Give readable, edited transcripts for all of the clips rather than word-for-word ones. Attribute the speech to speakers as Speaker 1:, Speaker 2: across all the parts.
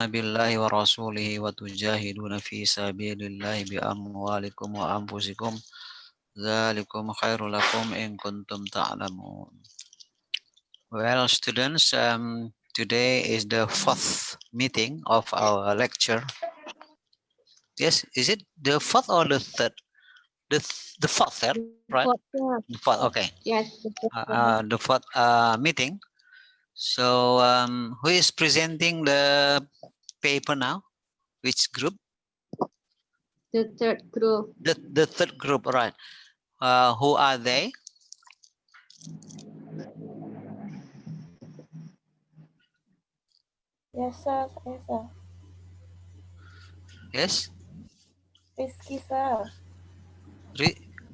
Speaker 1: billahi wa rasulihi wa tujahiduna fi sabilillahi bi amwalikum wa anfusikum dzalikum khairul lakum in kuntum ta'lamun. Well, students, today is the fourth meeting of our lecture. Yes, is it the fourth or the third? The fourth, right? The fourth, okay.
Speaker 2: Yes.
Speaker 1: The fourth meeting. So, who is presenting the paper now? Which group?
Speaker 2: The third group.
Speaker 1: The third group, right? Who are they?
Speaker 2: Yes, sir. Yes, sir.
Speaker 1: Yes.
Speaker 2: Rizky, sir.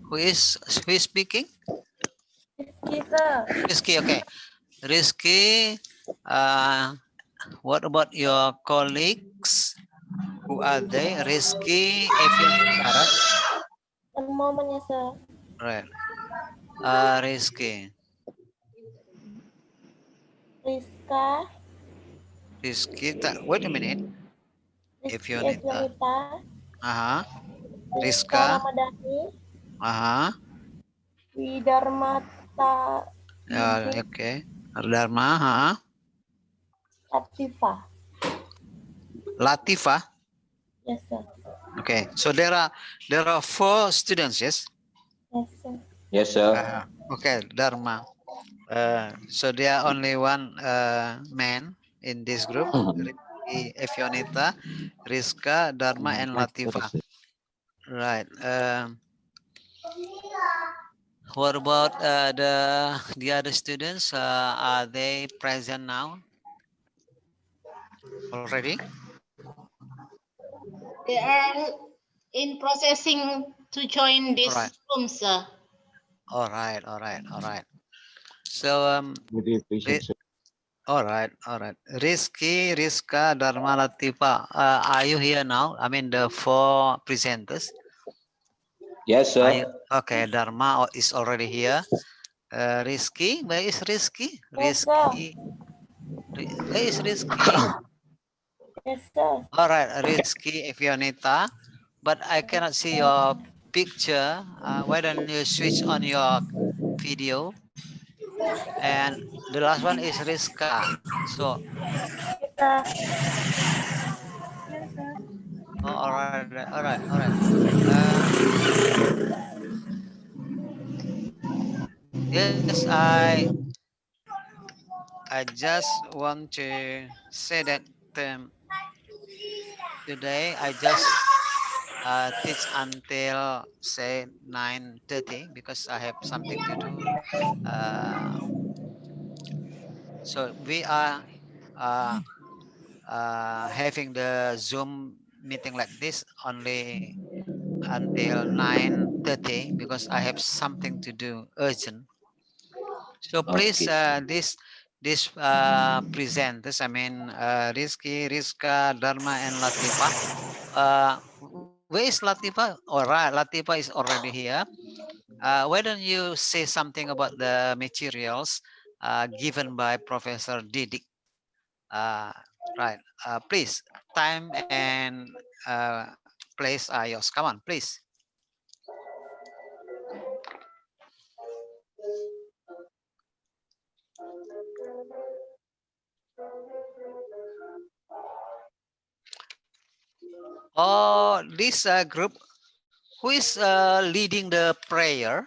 Speaker 1: Who is speaking?
Speaker 2: Rizky, sir.
Speaker 1: Rizky, okay. Rizky, what about your colleagues? Who are they? Rizky, Evianita, right?
Speaker 2: One moment, yes, sir.
Speaker 1: Right. Rizky.
Speaker 2: Rizka.
Speaker 1: Rizky, wait a minute.
Speaker 2: Rizky
Speaker 1: Evianita.
Speaker 2: Evianita. Rizka
Speaker 1: Rizka.
Speaker 2: Ramadhani. Widarmata.
Speaker 1: Okay. Dharma,
Speaker 2: Latifah.
Speaker 1: Latifah.
Speaker 2: Yes, sir.
Speaker 1: Okay. So there are 4 students, yes?
Speaker 2: Yes, sir.
Speaker 3: Yes, sir.
Speaker 1: Okay, Dharma. So there are only one man in this group, Rizky, Evionita, Rizka, Dharma, and Latifah. Right. What about the other students? Are they present now already?
Speaker 4: They are in processing to join this room, sir.
Speaker 1: All right. So all right. Rizky, Rizka, Dharma, Latifah. Are you here now? I mean the 4 presenters.
Speaker 3: Yes, sir.
Speaker 1: Okay, Dharma is already here. Rizky, where is Rizky?
Speaker 2: Yes, sir.
Speaker 1: Where is Rizky?
Speaker 2: Yes, sir.
Speaker 1: All right, Rizky, Evionita, but I cannot see your picture. Why don't you switch on your video? And the last one is Rizka. So,
Speaker 2: Yes, sir. Yes, sir.
Speaker 1: all right. Yes, I just want to say that today I just teach until say 9:30 because I have something to do. Uh, so we are uh, having the Zoom meeting like this only until 9:30 because I have something to do urgent. So please, this presenters, I mean Rizky, Rizka, Dharma, and Latifah. Where is Latifah? All right, Latifah is already here. Why don't you say something about the materials given by Professor Didik? Uh, right, please, time and place are yours. Come on, please. Oh, this group, who is leading the prayer?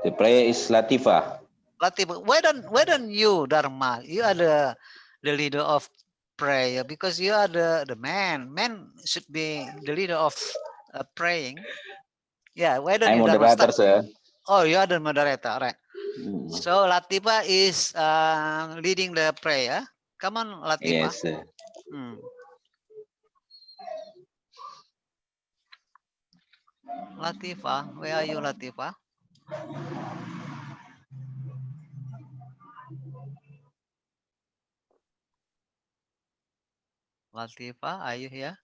Speaker 3: The prayer is Latifah.
Speaker 1: Latifah, why don't you, Dharma? You are the leader of prayer because you are the man. Man should be the leader of praying. Yeah, why don't
Speaker 3: I'm
Speaker 1: you, Dharma,
Speaker 3: moderator,
Speaker 1: start?
Speaker 3: sir.
Speaker 1: Oh, you are the moderator, right? So Latifah is leading the prayer. Come on, Latifah.
Speaker 3: Yes, sir.
Speaker 1: Latifah, where are you, Latifah? Latifah, are you here?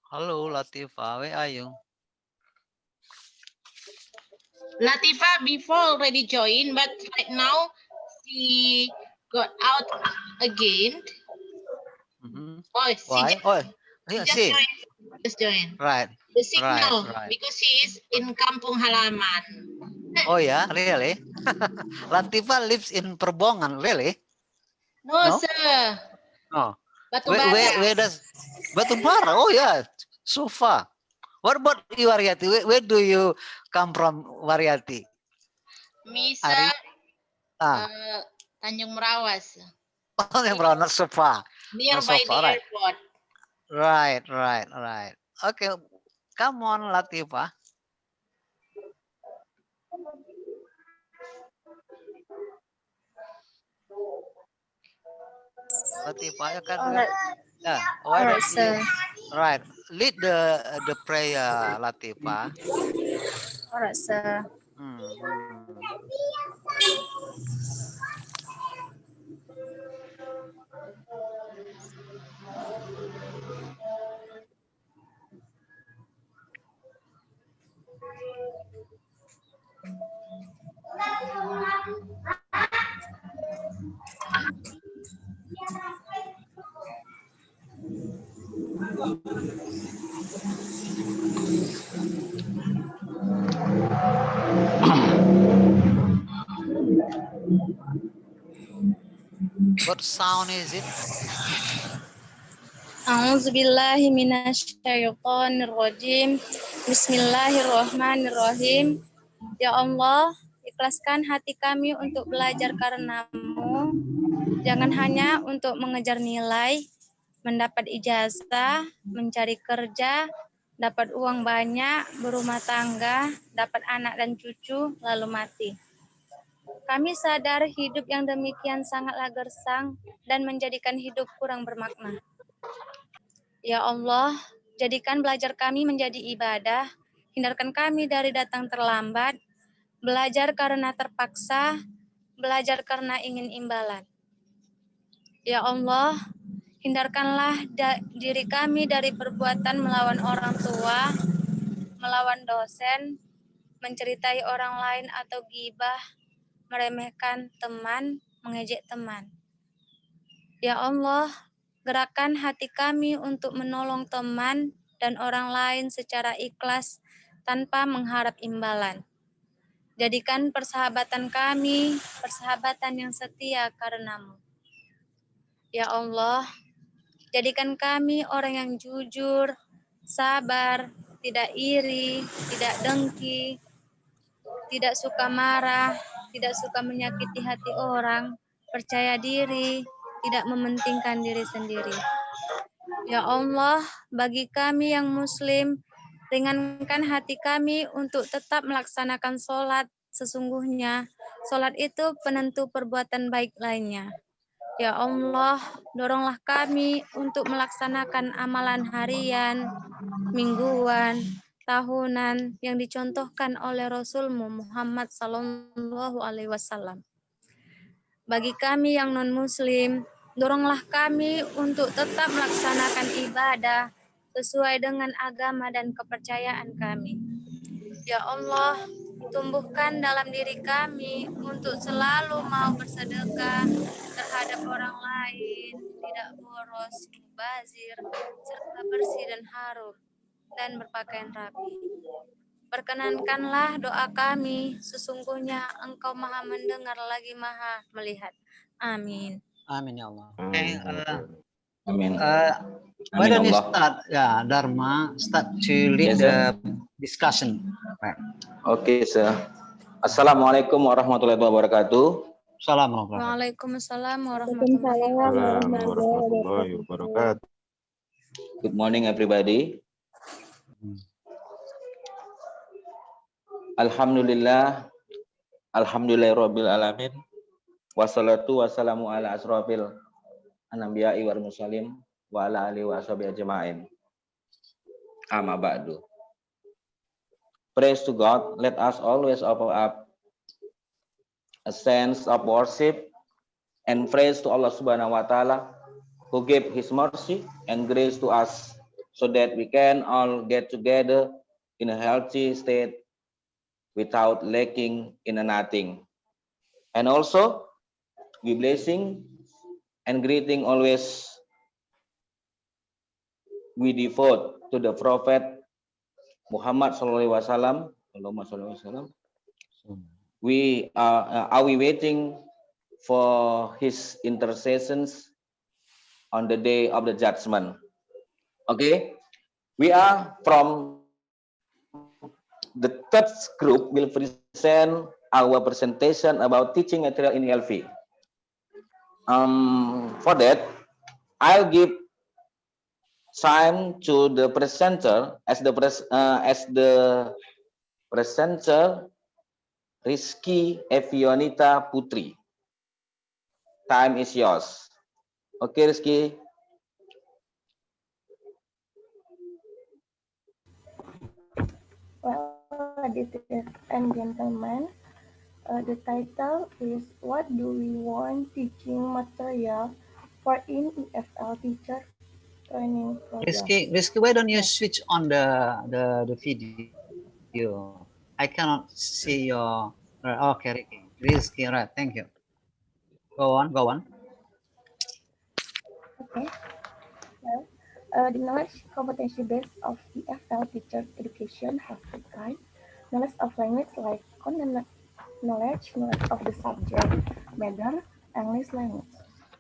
Speaker 1: Hello, Latifa. Where are you?
Speaker 4: Latifa before already joined, but right now she got out again.
Speaker 1: Mhm.
Speaker 4: Oh,
Speaker 1: Why? Oh, yeah,
Speaker 4: just
Speaker 1: see.
Speaker 4: joined. Just joined.
Speaker 1: Right,
Speaker 4: The signal
Speaker 1: right.
Speaker 4: because she is in Kampung Halaman.
Speaker 1: Oh yeah, really? Latifa lives in Perbongan, really?
Speaker 4: No,
Speaker 1: No?
Speaker 4: sir.
Speaker 1: No.
Speaker 4: Batubara.
Speaker 1: Where does Batubara? Oh yeah, so far. What about you, Waryati? Where do you come from, Waryati?
Speaker 4: Misa
Speaker 1: Ari? Ah,
Speaker 4: Tanjung Merawas.
Speaker 1: oh, yang brown, not so far. Not so
Speaker 4: Nearby the
Speaker 1: far, right?
Speaker 4: airport.
Speaker 1: Right. Okay, come on, Latifa. Latifa, you can.
Speaker 5: Alright,
Speaker 1: Yeah, why
Speaker 5: alright,
Speaker 1: don't you?
Speaker 5: sir.
Speaker 1: Right, lead the prayer, Latifa.
Speaker 5: Alright, sir.
Speaker 1: Hmm. What sound is it?
Speaker 5: A'udzubillahi minasyaitonirrajim. Bismillahirrahmanirrahim. Ya Allah, ikhlaskan hati kami untuk belajar karena-Mu. Jangan hanya untuk mengejar nilai, mendapat ijazah, mencari kerja, dapat uang banyak, berumah tangga, dapat anak dan cucu, lalu mati. Kami sadar hidup yang demikian sangatlah gersang dan menjadikan hidup kurang bermakna. Ya Allah, jadikan belajar kami menjadi ibadah, hindarkan kami dari datang terlambat, belajar karena terpaksa, belajar karena ingin imbalan. Ya Allah, hindarkanlah diri kami dari perbuatan melawan orang tua, melawan dosen, menceritai orang lain atau ghibah, meremehkan teman, mengejek teman. Ya Allah, gerakkan hati kami untuk menolong teman dan orang lain secara ikhlas tanpa mengharap imbalan. Jadikan persahabatan kami persahabatan yang setia karena-Mu. Ya Allah, jadikan kami orang yang jujur, sabar, tidak iri, tidak dengki, tidak suka marah, tidak suka menyakiti hati orang, percaya diri, tidak mementingkan diri sendiri. Ya Allah, bagi kami yang muslim, ringankan hati kami untuk tetap melaksanakan sholat. Sesungguhnya, sholat itu penentu perbuatan baik lainnya. Ya Allah, doronglah kami untuk melaksanakan amalan harian, mingguan, tahunan yang dicontohkan oleh Rasul-Mu Muhammad Sallallahu Alaihi Wasallam. Bagi kami yang non-muslim, doronglah kami untuk tetap melaksanakan ibadah sesuai dengan agama dan kepercayaan kami. Ya Allah, tumbuhkan dalam diri kami untuk selalu mau bersedekah terhadap orang lain, tidak boros, mubazir, serta bersih dan harum, dan berpakaian rapi. Perkenankanlah doa kami, sesungguhnya Engkau Maha mendengar lagi Maha melihat. Amin.
Speaker 1: Amin ya Allah. Okay,
Speaker 3: Amin.
Speaker 1: why
Speaker 3: Amin
Speaker 1: don't you
Speaker 3: Allah.
Speaker 1: start, Dharma, start to lead
Speaker 3: Yes,
Speaker 1: the discussion. Right.
Speaker 3: Okay, sir. Assalamualaikum warahmatullahi wabarakatuh.
Speaker 1: Assalamualaikum.
Speaker 5: Waalaikumsalam warahmatullahi wabarakatuh.
Speaker 3: Good morning, everybody. Alhamdulillahirabbil alamin. Wassalatu wassalamu ala asrofil anbiya'i wal mursalin wa ala alihi wa sahbihi ajma'in. Amma ba'du. Praise to God. Let us always offer up a sense of worship and praise to Allah Subhanahu wa Ta'ala, who gave His mercy and grace to us so that we can all get together in a healthy state without lacking in a nothing. And also, we blessing and greeting always we devote to the Prophet Muhammad Sallallahu Alaihi Wasallam. Allahumma salli wa sallam. We are we waiting for his intercessions on the day of the judgment. Okay, we are from the third group will present our presentation about teaching material in ELV. For that, I'll give time to the presenter as the presenter Rizky Evionita Putri. Time is yours. Okay, Rizky.
Speaker 2: Well, ladies and gentlemen, the title is What Do We Want Teaching Material for in EFL Teacher Training Program?
Speaker 1: Rizky, why don't you switch on the video? I cannot see your. Okay, Rizky, right? Thank you. Go on.
Speaker 2: Okay. Well, the knowledge competency base of EFL teacher education has three kinds. Knowledge of language like content knowledge of the subject matter, English language.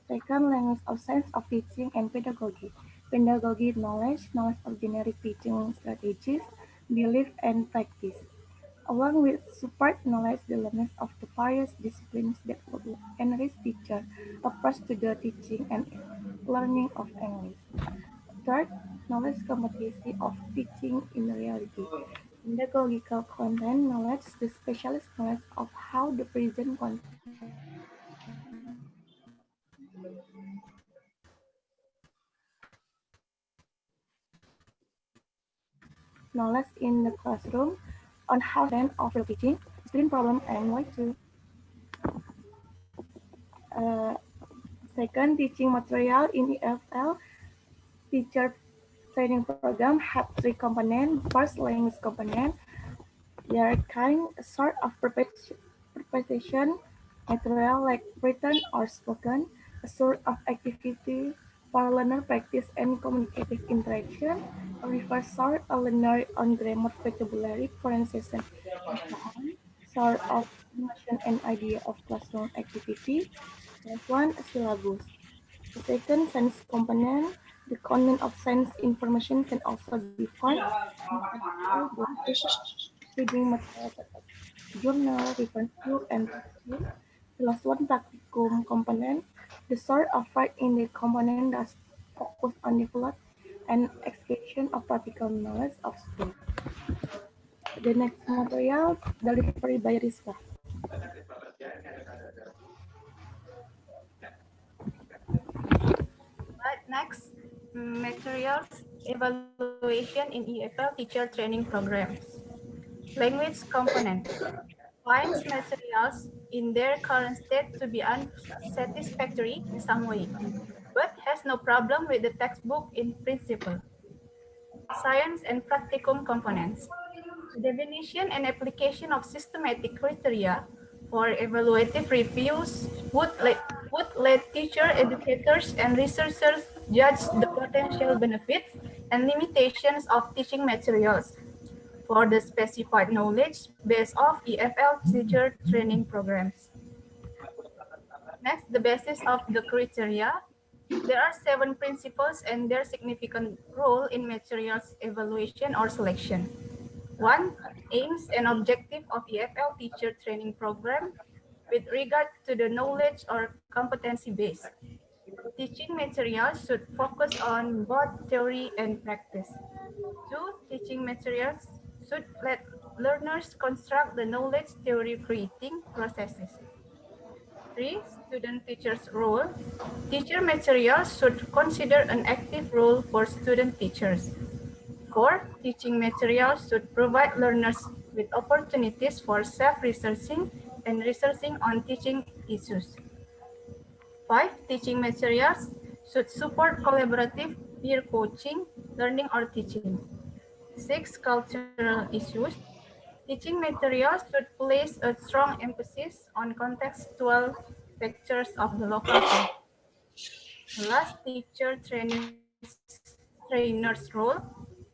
Speaker 2: Second, language of sense of teaching and pedagogy. Pedagogy knowledge of generic teaching strategies, belief and practice. Along with support knowledge, the learners of the various disciplines that would enrich teacher approach to the teaching and learning of English. Third, knowledge competency of teaching in reality. Pedagogical content knowledge, the specialist knowledge of how the present content knowledge in the classroom on how then of the teaching, student problem and why to. Second, teaching material in EFL teacher training program have three components. First, language component. They are kind sort of preparation material like written or spoken, a sort of activity for learner practice and communicative interaction, a reverse sort a learner on grammar, vocabulary, pronunciation, and so on, sort of notion and idea of classroom activity. Next one, a syllabus. The second, science component. The content of science information can also be found in article, blogs, reading materials such as journal, reference book, and textbook. The last one, practicum component. The sort of right in the component that focus on develop and execution of practical knowledge of school. The next material, delivery by Rizka.
Speaker 6: Right, next, materials evaluation in EFL teacher training programs. Language component finds materials in their current state to be unsatisfactory in some way, but has no problem with the textbook in principle. Science and practicum components. The definition and application of systematic criteria for evaluative reviews would let teachers, educators, and researchers judge the potential benefits and limitations of teaching materials for the specified knowledge base of EFL teacher training programs. Next, the basis of the criteria. There are 7 principles and their significant role in materials evaluation or selection. 1. Aims and objective of EFL teacher training program with regard to the knowledge or competency base. Teaching materials should focus on both theory and practice. 2. Teaching materials should let learners construct the knowledge theory creating processes. 3. Student-teacher's role. Teacher materials should consider an active role for student teachers. 4. Teaching materials should provide learners with opportunities for self-researching and researching on teaching issues. 5. Teaching materials should support collaborative peer coaching learning or teaching. 6. Cultural issues. Teaching materials should place a strong emphasis on contextual factors of the local culture. Last, teacher trainer's role.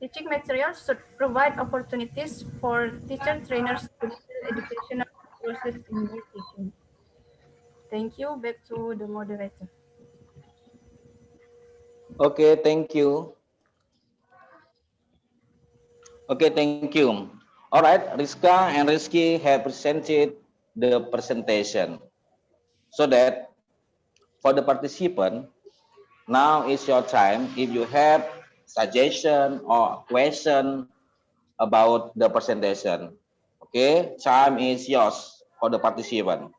Speaker 6: Teaching materials should provide opportunities for teacher trainers to model educational process in their teaching. Thank you. Back to the moderator.
Speaker 3: Okay, thank you. Okay, thank you. All right, Rizka and Rizky have presented the presentation. So that for the participant, now is your time. If you have suggestion or question about the presentation, okay, time is yours for the participant.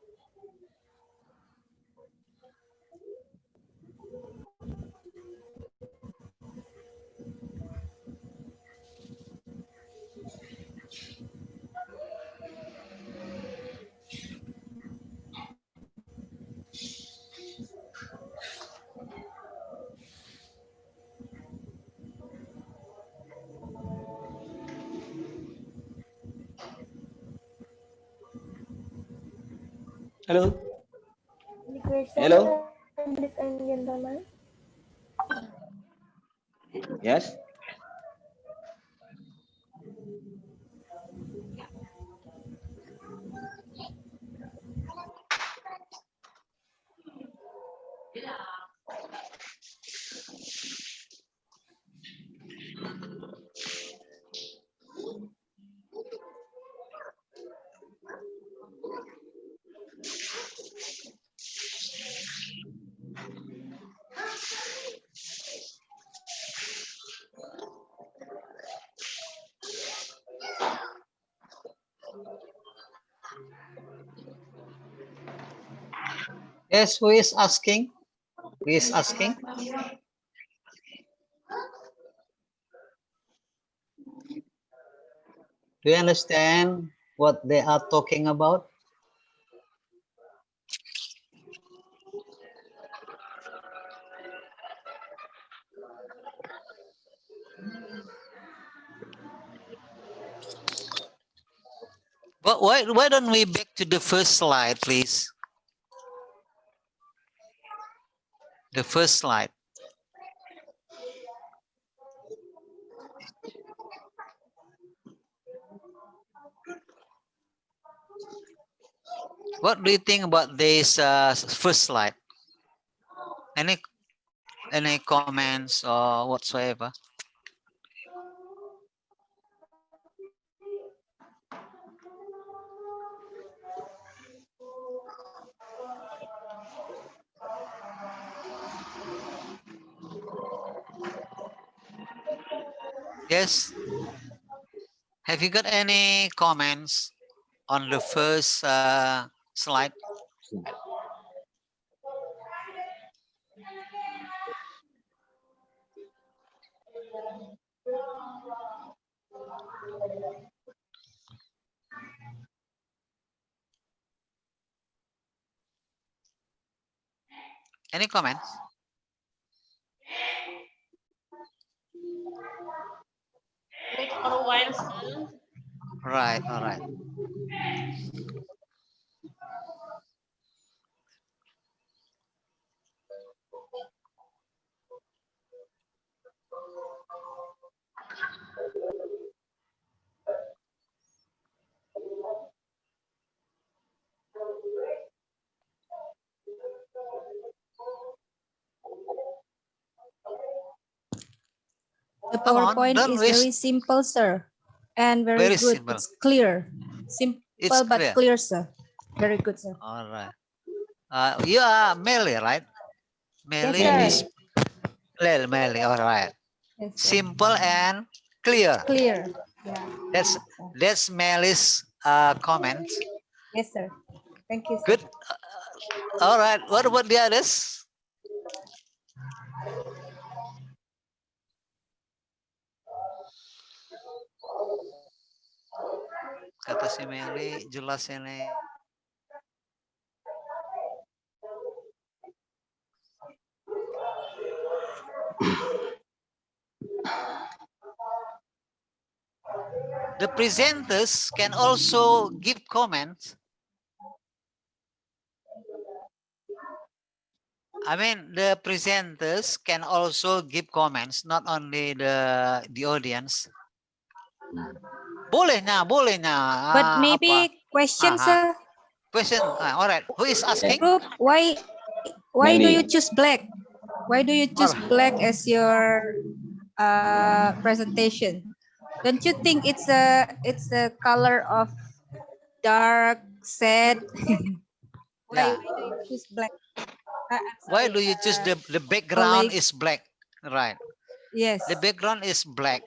Speaker 3: Hello.
Speaker 2: Any question,
Speaker 3: Hello.
Speaker 2: ladies and gentlemen?
Speaker 3: Yes.
Speaker 1: Yes, who is asking? Who is asking? Do you understand what they are talking about? But why don't we back to the first slide, please? The first slide. What do you think about this first slide? Any comments or whatsoever? Yes. Have you got any comments on the first slide? Any comments?
Speaker 4: Wait for a while, sir.
Speaker 1: Right, all right.
Speaker 7: The
Speaker 1: Come on,
Speaker 7: PowerPoint
Speaker 1: don't
Speaker 7: is
Speaker 1: waste.
Speaker 7: very simple, sir, and very,
Speaker 1: Very
Speaker 7: good.
Speaker 1: simple.
Speaker 7: It's clear. Simple
Speaker 1: It's
Speaker 7: but
Speaker 1: clear.
Speaker 7: clear, sir. Very good, sir.
Speaker 1: All right. You are Melly, right? Melly
Speaker 7: Yes,
Speaker 1: is Melly. All right.
Speaker 7: Yes, sir.
Speaker 1: Simple and clear.
Speaker 7: Clear. Yeah.
Speaker 1: That's Melly's comment.
Speaker 7: Yes, sir. Thank you, sir.
Speaker 1: Good. All right. What about the others? Kata si Melly, jelas ini. the presenters can also give comments. I mean, the presenters can also give comments, not only the audience. Bolehnya.
Speaker 7: But
Speaker 1: Apa?
Speaker 7: maybe question,
Speaker 1: Aha.
Speaker 7: sir.
Speaker 1: Question. All right. Who is asking?
Speaker 7: Group, why do you
Speaker 3: Mandy.
Speaker 7: choose black? Why do you choose
Speaker 1: All right.
Speaker 7: black as your presentation? Don't you think it's a color of dark, sad?
Speaker 1: Yeah.
Speaker 7: Why do you choose black?
Speaker 1: Why
Speaker 7: Sorry,
Speaker 1: do you choose the background
Speaker 7: colleague.
Speaker 1: is black? Right.
Speaker 7: Yes.
Speaker 1: The background is black.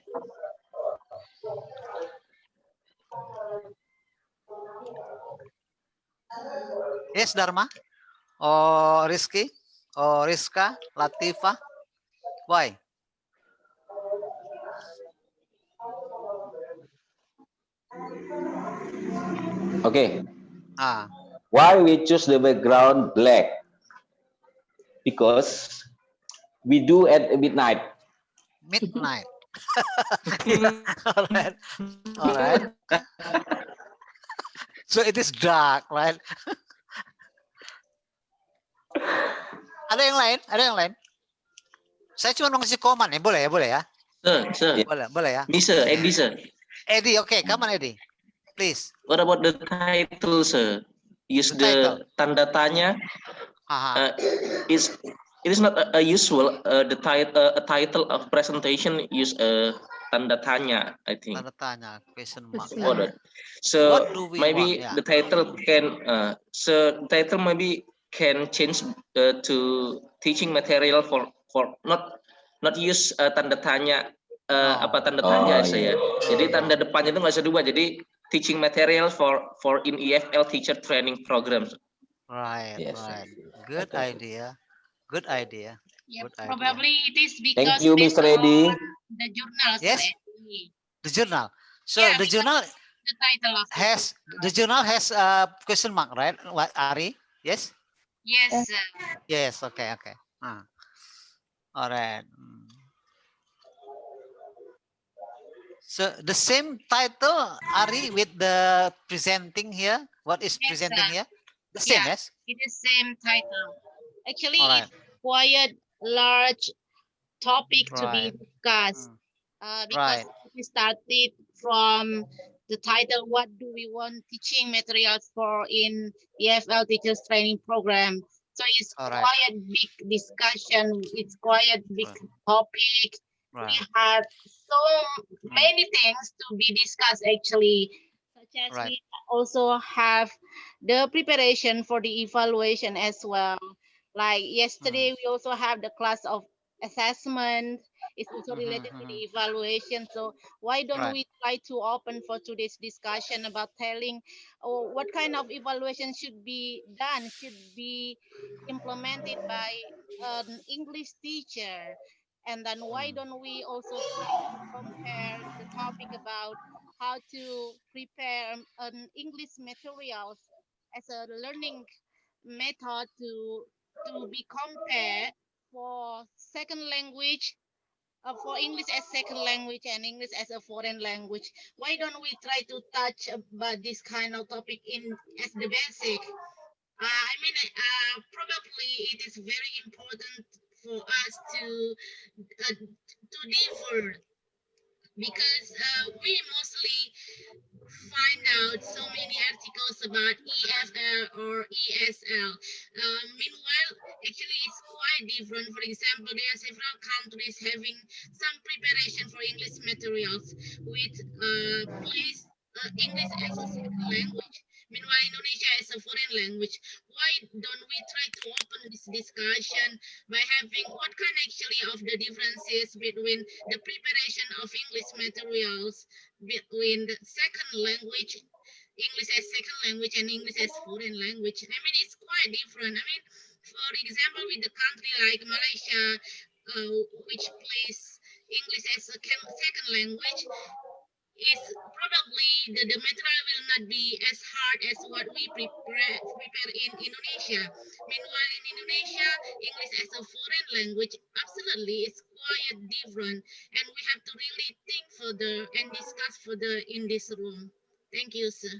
Speaker 1: Yes, Dharma? Or Rizky? Or Rizka? Latifa? Why?
Speaker 3: Okay.
Speaker 1: Ah,
Speaker 3: Why we choose the background black? Because we do at midnight.
Speaker 1: midnight. Yeah, all right. All right. So it is dark, right? Ada yang lain? Ada yang lain? Saya cuma mau ngasih komen ya, boleh ya, boleh ya?
Speaker 8: Sir,
Speaker 1: Boleh ya?
Speaker 8: Mr. Eddie, sir.
Speaker 1: Eddie, okay, come on Eddie, please.
Speaker 8: What about the title, sir? Use
Speaker 1: The title.
Speaker 8: the tanda tanya.
Speaker 1: Haha.
Speaker 8: It is not a usual a title of presentation use a tanda tanya, I think.
Speaker 1: Tanda tanya, question mark.
Speaker 8: Oh,
Speaker 1: Ya.
Speaker 8: so
Speaker 1: What do we
Speaker 8: maybe
Speaker 1: want? Yeah.
Speaker 8: the title can maybe can change to teaching material for not use tanda tanya
Speaker 1: No.
Speaker 8: apa tanda
Speaker 3: Oh,
Speaker 8: tanya
Speaker 3: iya.
Speaker 8: saya. Jadi
Speaker 1: No,
Speaker 8: tanda
Speaker 1: no.
Speaker 8: depannya itu nggak usah diubah. Jadi teaching material for in EFL teacher training programs.
Speaker 1: Right,
Speaker 3: Yes.
Speaker 1: right. Good
Speaker 3: Okay.
Speaker 1: idea. Good idea.
Speaker 4: Yeah,
Speaker 1: Good idea.
Speaker 4: probably it is
Speaker 3: Thank
Speaker 4: because
Speaker 3: you,
Speaker 4: based
Speaker 3: Mr. Eddie.
Speaker 4: on the journal, Sir
Speaker 1: Yes?
Speaker 4: Eddie.
Speaker 1: The journal. So
Speaker 4: Yeah,
Speaker 1: the
Speaker 4: because
Speaker 1: journal
Speaker 4: the title of
Speaker 1: the journal has a question mark, right? What, Ari? Yes?
Speaker 4: Yes, sir.
Speaker 1: Yes, okay. All right. So the same title, Ari, with the presenting here. What is
Speaker 4: Yes,
Speaker 1: presenting
Speaker 4: sir.
Speaker 1: here? The same,
Speaker 4: Yeah.
Speaker 1: yes?
Speaker 4: It is same title. Actually,
Speaker 1: All right.
Speaker 4: it's quite large topic to be
Speaker 1: Right.
Speaker 4: discussed. Because
Speaker 1: Right.
Speaker 4: we started from the title, what do we want teaching materials for in EFL teachers training program? So it's
Speaker 1: All right.
Speaker 4: quite big discussion. It's quite big topic. We
Speaker 1: Right.
Speaker 4: have so many things to be discussed actually, such as
Speaker 1: Right.
Speaker 4: we also have the preparation for the evaluation as well. Like yesterday, we also have the class of assessment. It's also related to the evaluation. So why don't
Speaker 1: Right.
Speaker 4: we try to open for today's discussion about telling what kind of evaluation should be done, should be implemented by an English teacher? And then why don't we also try to compare the topic about how to prepare an English materials as a learning method to be compared for second language, for English as second language and English as a foreign language. Why don't we try to touch about this kind of topic in as the basic? Probably it is very important for us to differ because we mostly find out so many articles about EFL or ESL. Meanwhile, actually, it's quite different. For example, there are several countries having some preparation for English materials with place English as a second language. Meanwhile, Indonesia is a foreign language. Why don't we try to open this discussion by having what kind actually of the differences between the preparation of English materials between the second language, English as second language and English as foreign language. I mean, it's quite different. I mean, for example, with the country like Malaysia, which plays English as a second language, is probably the material will not be as hard as what we prepare in Indonesia. Meanwhile, in Indonesia, English as a foreign language absolutely is quite different, and we have to really think further and discuss further in this room. Thank you, sir.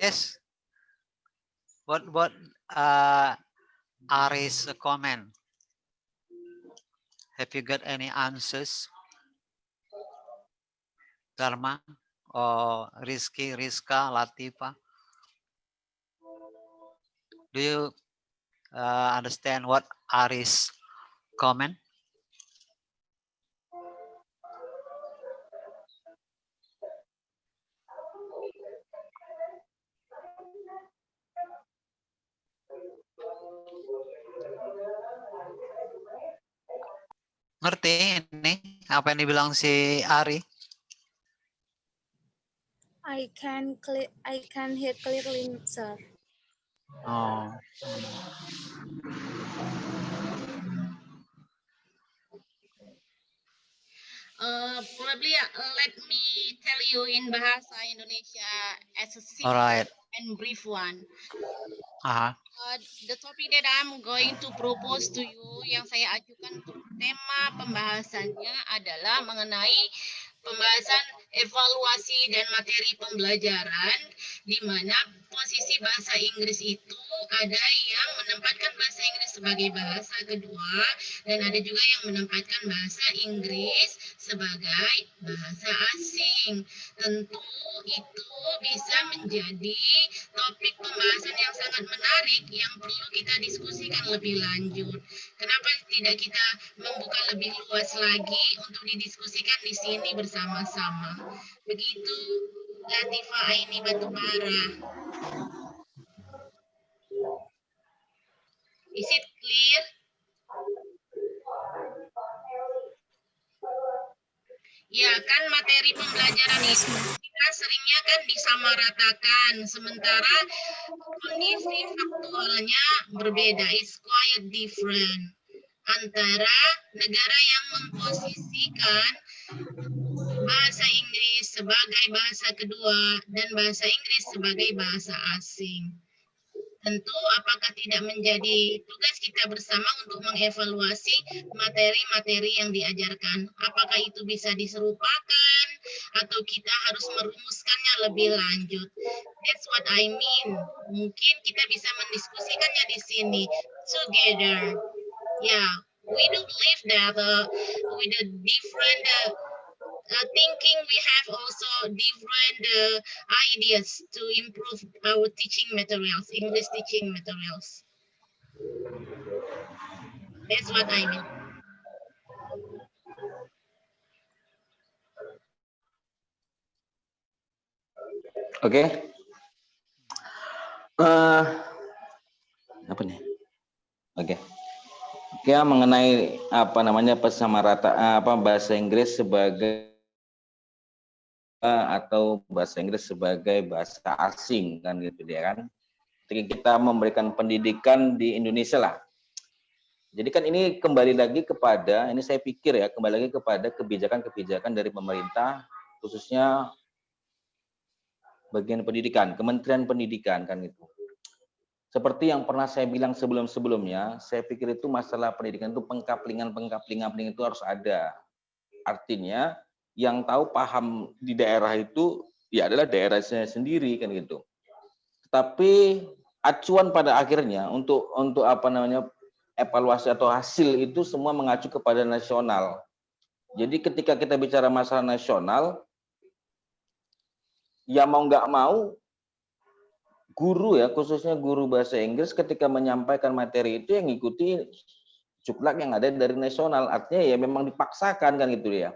Speaker 1: Yes. What Ari's comment? Have you got any answers? Dharma or Rizky, Rizka, Latifa? Do you understand what Ari's comment? Ngerti ini apa yang dibilang si Ari?
Speaker 5: I can hear clearly, sir.
Speaker 1: Oh.
Speaker 4: Probably let me tell you in Bahasa Indonesia as a simple
Speaker 1: Alright.
Speaker 4: and brief one.
Speaker 1: Aha.
Speaker 4: The topic that I'm going to propose to you, yang saya ajukan untuk tema pembahasannya adalah mengenai pembahasan evaluasi dan materi pembelajaran, di mana posisi bahasa Inggris itu ada yang menempatkan bahasa Inggris sebagai bahasa kedua, dan ada juga yang menempatkan bahasa Inggris sebagai bahasa asing. Tentu itu bisa menjadi topik pembahasan yang sangat menarik yang perlu kita diskusikan lebih lanjut. Kenapa tidak kita membuka lebih luas lagi untuk didiskusikan di sini bersama-sama? Begitu, Latifa Aini Batubara. Is it clear? Ya kan, materi pembelajaran itu kita seringnya kan disamaratakan, sementara kondisi faktualnya berbeda, is quite different antara negara yang memposisikan bahasa Inggris sebagai bahasa kedua dan bahasa Inggris sebagai bahasa asing. Tentu apakah tidak menjadi tugas kita bersama untuk mengevaluasi materi-materi yang diajarkan? Apakah itu bisa diserupakan atau kita harus merumuskannya lebih lanjut? That's what I mean. Mungkin kita bisa mendiskusikannya di sini together. Yeah, we do believe that with the different thinking, we have also different ideas to improve our teaching materials, English teaching materials. That's what I mean.
Speaker 3: Oke. Apa nih? Oke. Oke, mengenai apa namanya pesamarataan bahasa Inggris sebagai atau bahasa Inggris sebagai bahasa asing kan gitu ya kan. Ketika kita memberikan pendidikan di Indonesia lah. Jadi kan ini kembali lagi kepada, ini saya pikir ya, kembali lagi kepada kebijakan-kebijakan dari pemerintah, khususnya bagian pendidikan, Kementerian Pendidikan kan gitu. Seperti yang pernah saya bilang sebelum-sebelumnya, saya pikir itu masalah pendidikan itu pengkaplingan itu harus ada. Artinya yang tahu paham di daerah itu ya adalah daerahnya sendiri kan gitu. Tetapi acuan pada akhirnya untuk apa namanya evaluasi atau hasil itu semua mengacu kepada nasional. Jadi ketika kita bicara masalah nasional, ya mau nggak mau guru ya, khususnya guru bahasa Inggris ketika menyampaikan materi itu yang ngikuti juklak yang ada dari nasional. Artinya ya memang dipaksakan kan gitu ya.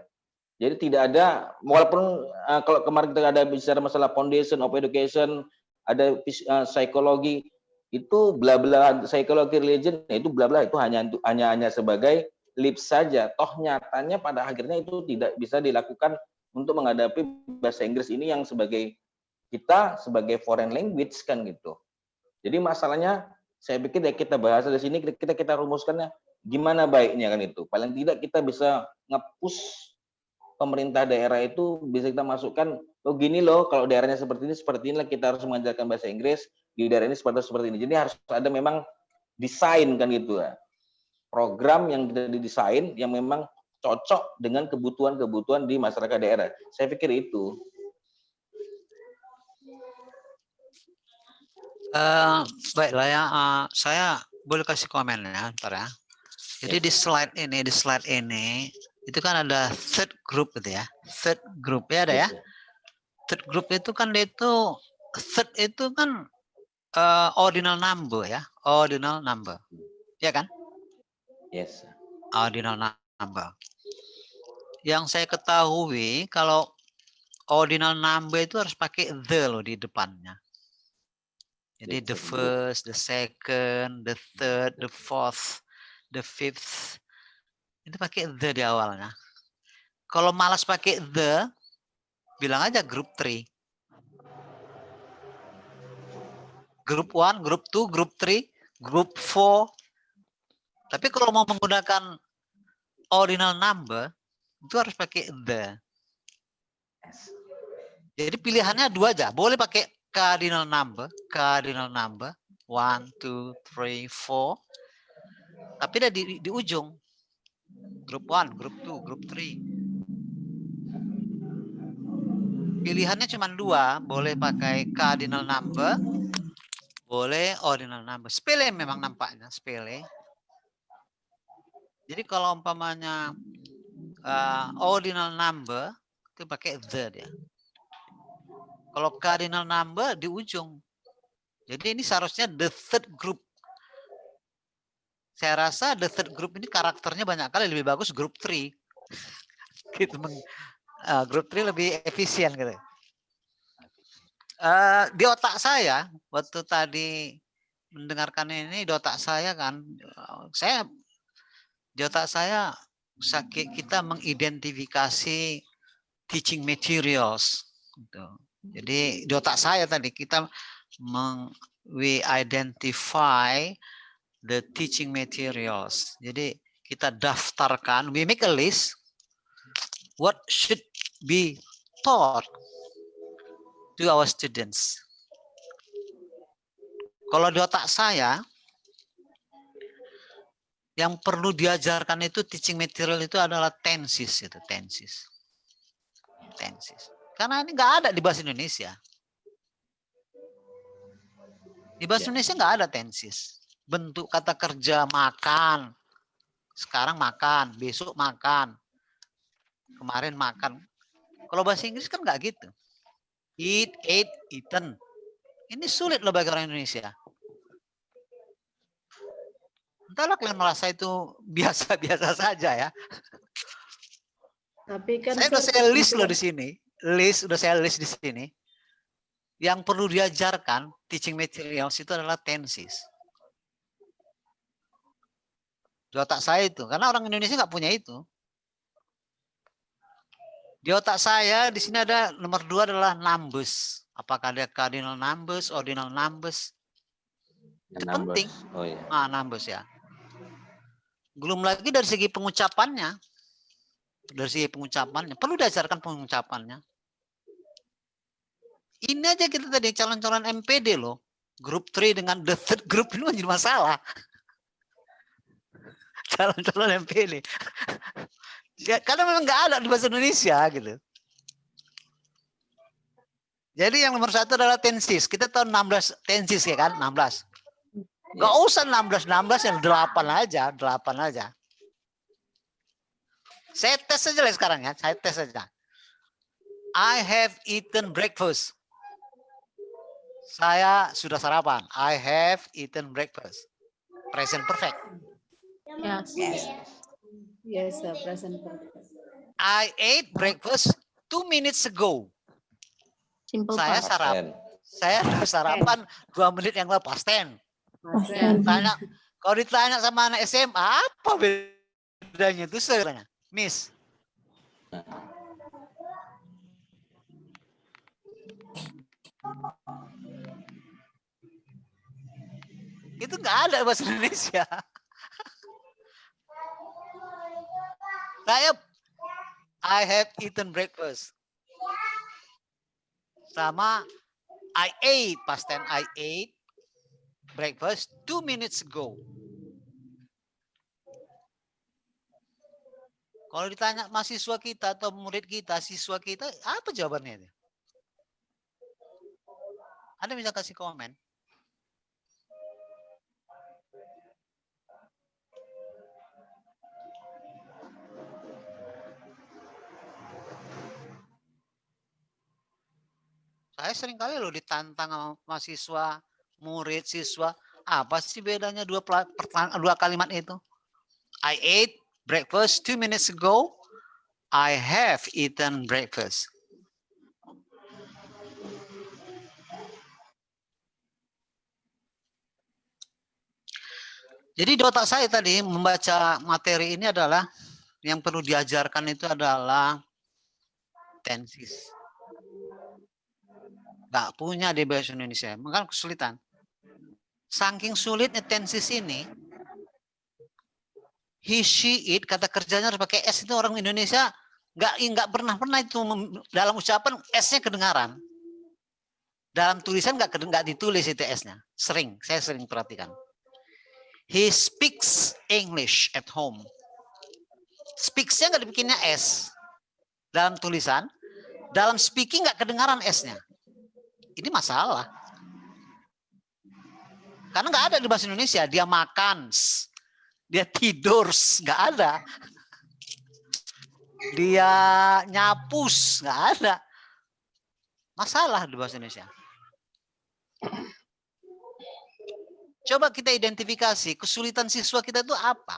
Speaker 3: Jadi tidak ada, walaupun kalau kemarin kita ada bicara masalah foundation of education, ada psikologi, itu bla bla psikologi religion, itu bla bla itu hanya sebagai lip saja. Toh nyatanya pada akhirnya itu tidak bisa dilakukan untuk menghadapi bahasa Inggris ini yang sebagai kita sebagai foreign language kan gitu. Jadi masalahnya saya pikir ya kita bahas di sini kita rumuskannya gimana baiknya kan itu. Paling tidak kita bisa nge-push pemerintah daerah itu bisa kita masukkan, oh gini loh kalau daerahnya seperti ini kita harus mengajarkan bahasa Inggris, di daerah ini seperti ini. Jadi harus ada memang desain kan gitu ya. Program yang kita didesain yang memang cocok dengan kebutuhan-kebutuhan di masyarakat daerah. Saya pikir itu.
Speaker 1: Baiklah ya, saya boleh kasih komen ya, ntar ya. Jadi di slide ini itu kan ada third group gitu ya. Third group ya ada ya. Third group itu kan dia itu third itu kan ordinal number ya, ordinal number. Ya kan?
Speaker 3: Yes.
Speaker 1: Ordinal number. Yang saya ketahui kalau ordinal number itu harus pakai the loh di depannya. Jadi the first, the second, the third, the fourth, the fifth. Itu pakai the di awalnya. Kalau malas pakai the, bilang aja group 3. Group 1, group 2, group 3, group 4. Tapi kalau mau menggunakan ordinal number, itu harus pakai the. Jadi pilihannya 2 aja. Boleh pakai cardinal number, 1, 2, 3, 4. Tapi ada di ujung. Group 1, group 2, group 3. Pilihannya cuma 2, boleh pakai cardinal number, boleh ordinal number. Sepele memang nampaknya, sepele. Jadi kalau umpamanya ordinal number, itu pakai the dia. Kalau cardinal number di ujung. Jadi ini seharusnya the third group. Saya rasa the third group ini karakternya banyak kali lebih bagus group 3. Gitu, group 3 lebih efisien gitu. Di otak saya waktu tadi mendengarkan ini, di otak saya kan, di otak saya kita mengidentifikasi teaching materials. Gitu. Jadi di otak saya tadi kita we identify the teaching materials. Jadi kita daftarkan, we make a list what should be taught to our students. Kalau di otak saya, yang perlu diajarkan itu teaching material itu adalah tenses, itu tenses. Karena ini nggak ada di bahasa Indonesia. Di bahasa Indonesia nggak ada tenses. Bentuk kata kerja makan, sekarang makan, besok makan, kemarin makan. Kalau bahasa Inggris kan nggak gitu. Eat, ate, eaten. Ini sulit loh bagi orang Indonesia. Entahlah kalian merasa itu biasa-biasa saja ya.
Speaker 9: Tapi kan
Speaker 1: saya list loh di sini. Udah saya list di sini. Yang perlu diajarkan teaching materials itu adalah tenses. Di otak saya itu, karena orang Indonesia nggak punya itu. Di otak saya di sini ada nomor 2 adalah numbers. Apakah ada cardinal numbers, ordinal numbers? Itu penting.
Speaker 3: Oh, iya.
Speaker 1: Numbers ya. Belum lagi dari segi pengucapannya. Perlu diajarkan pengucapannya. Ini aja kita tadi calon-calon MPD loh. Grup 3 dengan the third group ini menjadi masalah. Calon-calon MPD. Ya, karena memang nggak ada di bahasa Indonesia gitu. Jadi yang nomor 1 adalah tenses. Kita tahu 16 tenses ya kan, 16. Nggak usah 16 yang 8 aja. Saya tes saja lah sekarang ya, saya tes saja. I have eaten breakfast. Saya sudah sarapan. I have eaten breakfast. Present perfect.
Speaker 9: Yes. Yes, present perfect.
Speaker 1: I ate breakfast 2 minutes ago.
Speaker 9: Simple
Speaker 1: Saya
Speaker 9: past.
Speaker 1: sudah sarapan 2 menit yang lalu, past tense. Kalau ditanya sama anak SMA, apa bedanya itu sebenarnya? Miss. Itu nggak ada bahasa Indonesia. I have eaten breakfast. Sama I ate, past tense I ate breakfast 2 minutes ago. Kalau ditanya mahasiswa kita atau murid kita, siswa kita, apa jawabannya? Anda bisa kasih komen. Saya sering kali loh ditantang sama mahasiswa, murid, siswa. Apa sih bedanya dua kalimat itu? I ate breakfast 2 minutes ago. I have eaten breakfast. Jadi di otak saya tadi membaca materi ini adalah yang perlu diajarkan itu adalah tenses. Nggak punya di bahasa Indonesia, makanya kesulitan. Saking sulitnya tenses ini, he, she, it, kata kerjanya harus pakai S itu orang Indonesia nggak pernah itu dalam ucapan S-nya kedengaran. Dalam tulisan nggak ditulis itu S-nya. Saya sering perhatikan. He speaks English at home. Speaks-nya nggak dibikinnya S. Dalam tulisan, dalam speaking nggak kedengaran S-nya. Ini masalah. Karena nggak ada di bahasa Indonesia. Dia makan, dia tidur, nggak ada. Dia nyapus, nggak ada. Masalah di bahasa Indonesia. Coba kita identifikasi kesulitan siswa kita itu apa.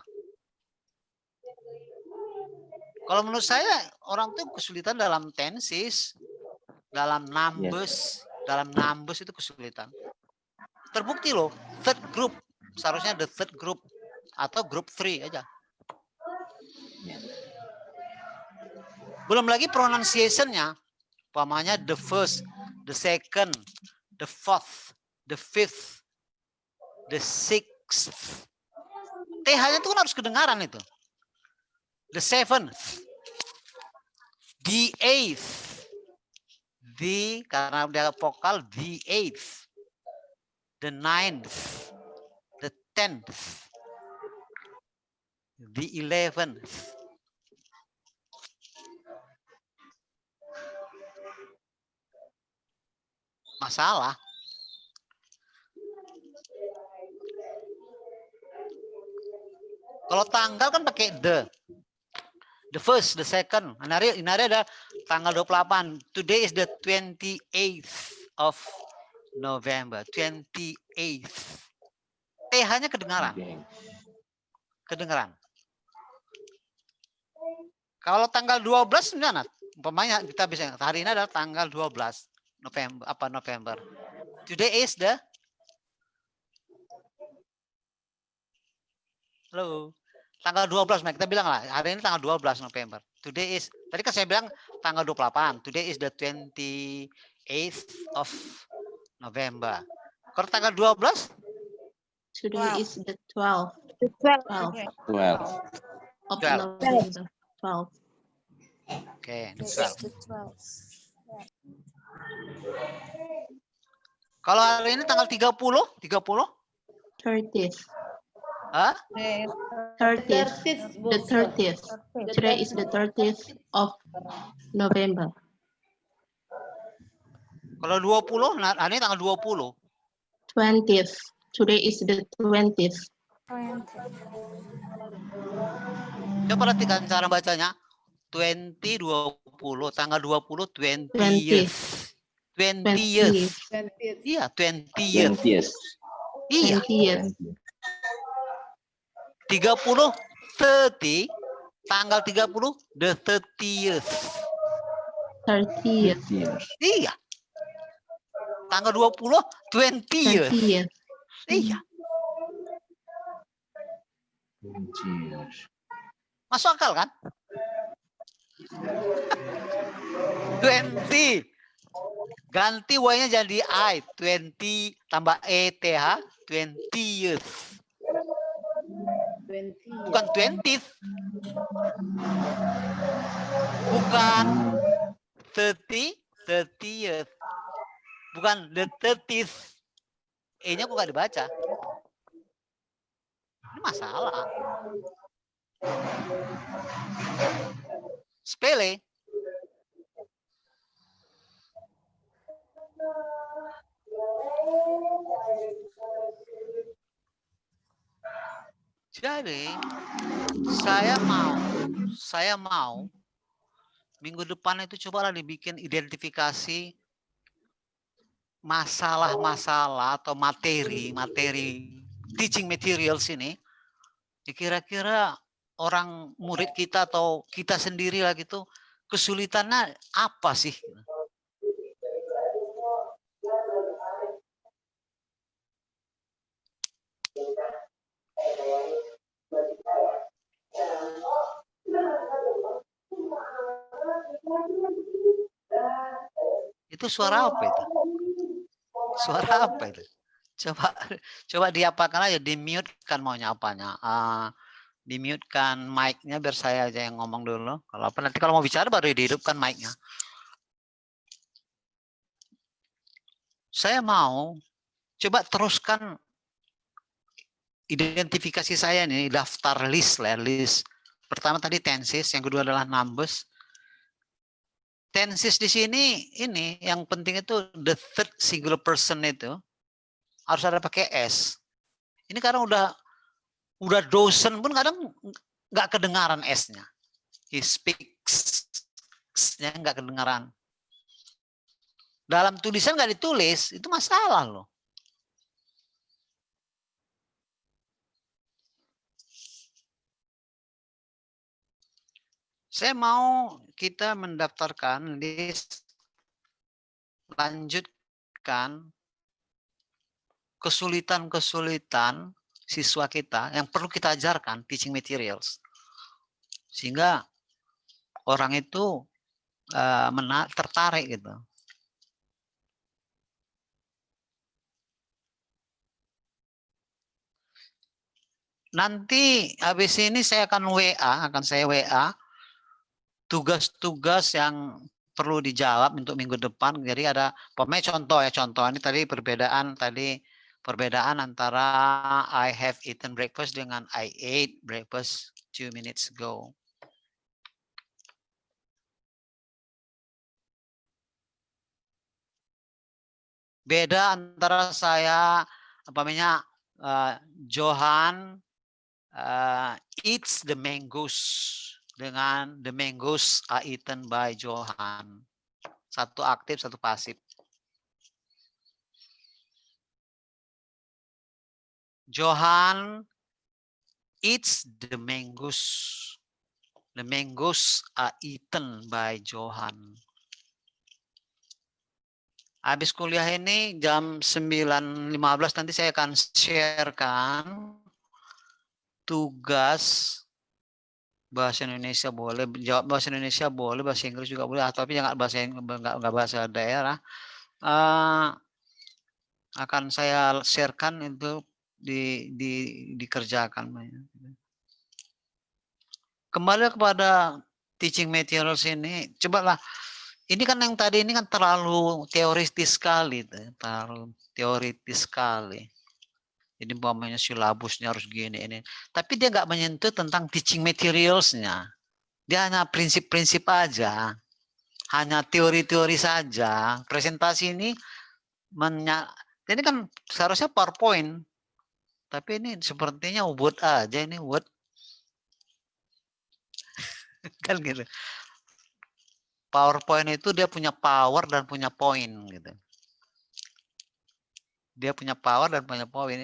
Speaker 1: Kalau menurut saya orang itu kesulitan dalam tenses, dalam numbers, dalam numbers itu kesulitan. Terbukti loh, third group, seharusnya the third group atau group 3 aja. Belum lagi pronunciation-nya, umpamanya the first, the second, the fourth, the fifth, the sixth. TH-nya itu kan harus kedengaran itu. The seventh, the eighth, the karena dia vokal the eighth, the ninth, the 10th, the 11th. Masalah. Kalau tanggal kan pakai the first, the second. Ini ada tanggal 28. Today is the 28th of November. 28th. TH-nya kedengaran. Kedengaran. Kalau tanggal 12 gimana? Umpamanya kita bisa hari ini adalah tanggal 12 November. Today is the tanggal 12, kita bilang lah, hari ini tanggal 12 November. Today is, tadi kan saya bilang tanggal 28. Today is the 28th of November. Kalau tanggal 12?
Speaker 9: Today is the 12th.
Speaker 7: 12.
Speaker 9: Of November. 12.
Speaker 1: Oke, 12. Kalau hari ini tanggal 30?
Speaker 9: 30th.
Speaker 1: Hah?
Speaker 9: 30th. The 30th. Today is the 30th of November.
Speaker 1: Kalau 20, hari ini tanggal 20.
Speaker 9: 20th. Today is the 20th.
Speaker 1: Coba perhatikan cara bacanya. 20, 20, tanggal 20, 20th. 20th. Iya, 20th. Iya. 30, 30, tanggal 30, the 30th.
Speaker 9: 30th.
Speaker 1: Iya. Tanggal 20, 20th.
Speaker 9: 20th.
Speaker 1: Iya. Masuk akal kan? 20. Ganti Y-nya jadi I. 20 tambah ETH. 20th. Bukan 20th. Bukan 30. 30th. Bukan the 30th. E-nya kok nggak dibaca? Ini masalah. Sepele. Jadi saya mau minggu depan itu cobalah dibikin identifikasi masalah-masalah atau materi teaching materials ini. Kira-kira orang murid kita atau kita sendiri lah gitu, kesulitannya apa sih? Itu suara apa itu? Suara apa itu? Coba diapakan aja, di mute kan maunya apanya. Di mute kan mic-nya biar saya aja yang ngomong dulu. Kalau apa nanti kalau mau bicara baru dihidupkan mic-nya. Saya mau coba teruskan identifikasi saya nih, daftar list lah, list. Pertama tadi tenses, yang kedua adalah numbers. Tenses di sini ini yang penting itu the third singular person itu harus ada pakai S. Ini kadang udah dosen pun kadang nggak kedengaran S-nya. He speaks-nya nggak kedengaran. Dalam tulisan nggak ditulis, itu masalah loh. Saya mau kita mendaftarkan list, lanjutkan kesulitan-kesulitan siswa kita yang perlu kita ajarkan, teaching materials. Sehingga orang itu tertarik gitu. Nanti habis ini saya akan WA tugas-tugas yang perlu dijawab untuk minggu depan. Jadi ada contoh ini tadi perbedaan antara I have eaten breakfast dengan I ate breakfast 2 minutes ago. Beda antara saya Johan eats the mangoes dengan the mangoes are eaten by Johan. Satu aktif, satu pasif. Johan eats the mangoes. The mangoes are eaten by Johan. Habis kuliah ini jam 9.15 nanti saya akan sharekan tugas bahasa Indonesia boleh, jawab bahasa Indonesia boleh, bahasa Inggris juga boleh, tapi jangan bahasa daerah. Akan saya sharekan itu dikerjakan. Kembali kepada teaching materials ini, cobalah. Ini kan yang tadi ini kan terlalu teoritis sekali, terlalu teoritis sekali. Jadi umpamanya silabusnya harus gini ini. Tapi dia nggak menyentuh tentang teaching materials-nya. Dia hanya prinsip-prinsip aja. Hanya teori-teori saja. Presentasi ini ini kan seharusnya PowerPoint. Tapi ini sepertinya Word aja ini Word. Kan gitu. PowerPoint itu dia punya power dan punya point gitu. Dia punya power dan punya point.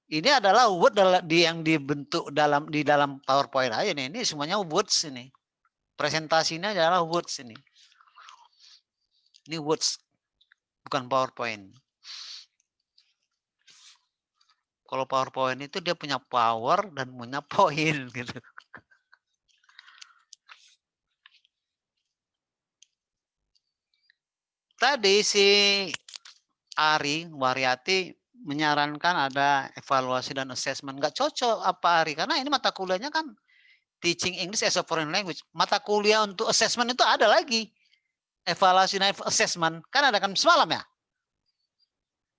Speaker 1: Ini adalah Word yang dibentuk di dalam PowerPoint aja nih. Ini semuanya words ini. Presentasinya adalah words ini. Ini words, bukan PowerPoint. Kalau PowerPoint itu dia punya power dan punya point gitu. Tadi si Ari Waryati menyarankan ada evaluasi dan assessment. Nggak cocok apa Ari, karena ini mata kuliahnya kan teaching English as a foreign language. Mata kuliah untuk assessment itu ada lagi. Evaluasi dan assessment. Kan ada kan semalam ya?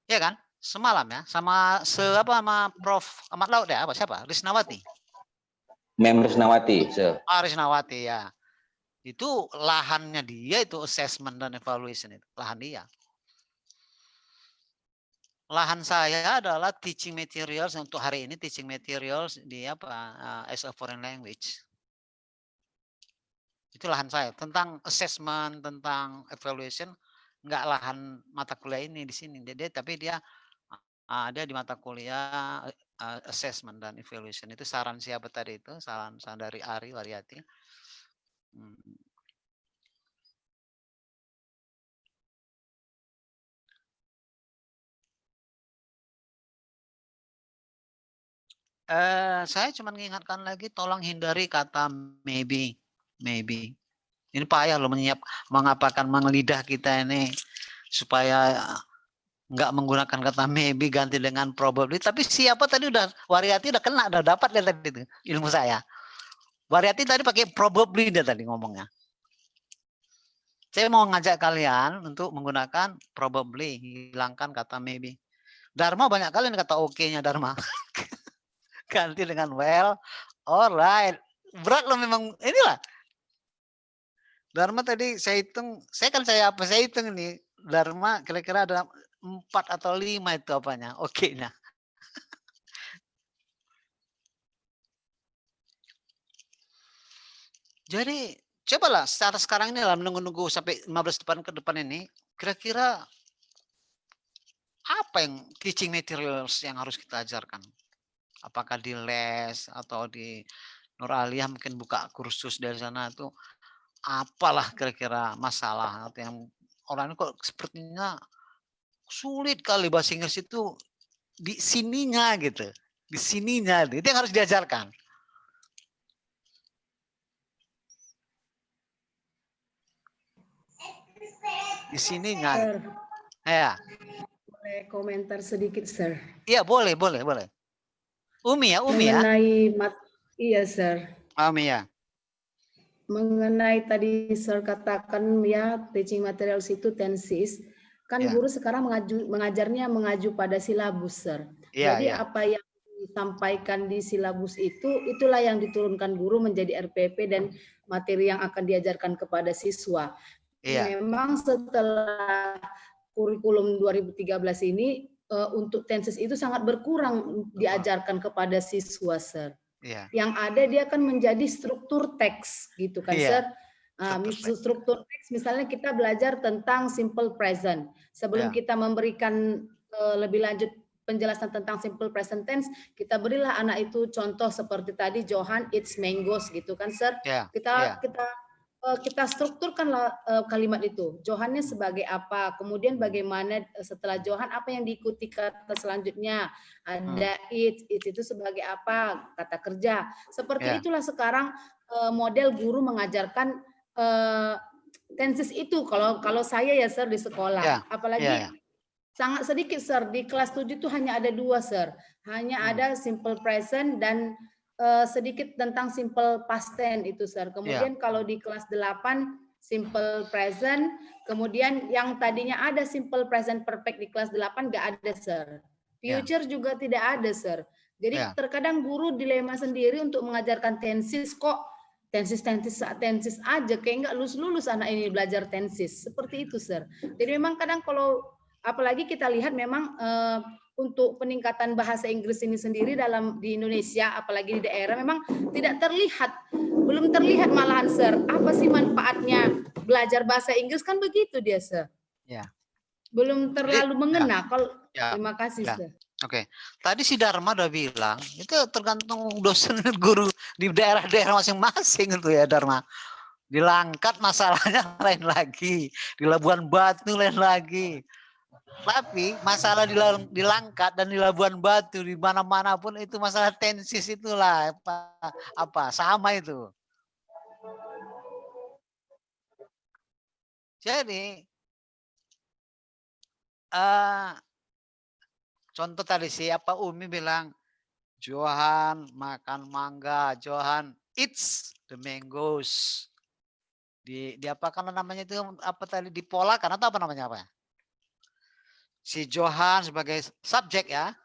Speaker 1: Ya kan? Semalam ya. Sama Prof. Ahmad Laut ya? Siapa? Risnawati.
Speaker 3: Mem Risnawati, sir.
Speaker 1: Risnawati ya. Itu lahannya dia itu assessment dan evaluation itu lahan dia. Lahan saya adalah teaching materials untuk hari ini, teaching materials di apa as a foreign language. Itu lahan saya tentang assessment, tentang evaluation, enggak lahan mata kuliah ini di sini. Tapi dia ada di mata kuliah assessment dan evaluation. Itu saran siapa tadi itu? Saran dari Ari Waryati. Saya cuma mengingatkan lagi, tolong hindari kata maybe. Ini payah loh menglidah kita ini supaya nggak menggunakan kata maybe, ganti dengan probably. Tapi siapa tadi Waryati udah kena, udah dapat dia tadi itu ilmu saya. Waryati tadi pakai probably dia tadi ngomongnya. Saya mau ngajak kalian untuk menggunakan probably, hilangkan kata maybe. Dharma banyak kali kata oke-nya Dharma. Ganti dengan well, alright. Berat loh memang, inilah. Dharma tadi saya hitung, saya hitung ini. Dharma kira-kira ada 4 atau 5 itu apanya, oke-nya. Jadi cobalah sekarang ini lah menunggu sampai 15 depan ke depan ini, kira-kira apa yang teaching materials yang harus kita ajarkan? Apakah di les atau di Nur Aliyah mungkin buka kursus dari sana itu apalah kira-kira masalah atau yang orang ini kok sepertinya sulit kali bahasa Inggris itu di sininya gitu. Di sininya itu yang harus diajarkan. Di sininya.
Speaker 10: Sir,
Speaker 1: ya.
Speaker 10: Boleh komentar sedikit, Sir?
Speaker 1: Iya, boleh. Umi ya.
Speaker 10: Iya, Sir.
Speaker 1: Umi ya.
Speaker 10: Mengenai tadi Sir katakan ya teaching materials itu tenses, kan guru sekarang mengajarnya mengacu pada silabus, Sir. Jadi apa yang disampaikan di silabus itulah yang diturunkan guru menjadi RPP dan materi yang akan diajarkan kepada siswa. Memang setelah kurikulum 2013 ini untuk tenses itu sangat berkurang diajarkan kepada siswa, Sir. Yang ada dia kan menjadi struktur teks gitu kan, Sir. Struktur teks misalnya kita belajar tentang simple present. Sebelum kita memberikan lebih lanjut penjelasan tentang simple present tense, kita berilah anak itu contoh seperti tadi Johan eats mangoes gitu kan, Sir. Kita strukturkanlah kalimat itu. Johannya sebagai apa? Kemudian bagaimana setelah Johan apa yang diikuti kata selanjutnya? Ada it itu sebagai apa? Kata kerja. Seperti itulah sekarang model guru mengajarkan tenses itu. Kalau saya ya, Sir, di sekolah. Apalagi sangat sedikit, Sir. Di kelas 7 itu hanya ada 2, Sir. Hanya ada simple present dan sedikit tentang simple past tense itu, Sir. Kemudian kalau di kelas 8 simple present, kemudian yang tadinya ada simple present perfect di kelas 8 nggak ada, Sir. Future juga tidak ada, Sir. Jadi terkadang guru dilema sendiri untuk mengajarkan tenses, kok tenses aja kayak nggak lulus anak ini belajar tenses. Seperti itu, Sir. Jadi memang kadang kalau apalagi kita lihat memang untuk peningkatan bahasa Inggris ini sendiri di Indonesia, apalagi di daerah, memang belum terlihat malahan, Sir. Apa sih manfaatnya belajar bahasa Inggris, kan begitu dia, Sir. Belum terlalu mengena. Terima kasih, Sir.
Speaker 1: Oke. Tadi si Dharma udah bilang, itu tergantung dosen guru di daerah-daerah masing-masing itu ya, Dharma. Di Langkat masalahnya lain lagi, di Labuan Batu lain lagi. Tapi masalah di Langkat dan di Labuan Batu di mana-mana pun itu masalah tensis itulah apa sama itu. Jadi contoh tadi siapa Umi bilang Johan makan mangga, Johan eats the mangoes. Di apa kan namanya itu apa tadi di pola kan atau apa namanya apa? Si Johan sebagai subjek ya.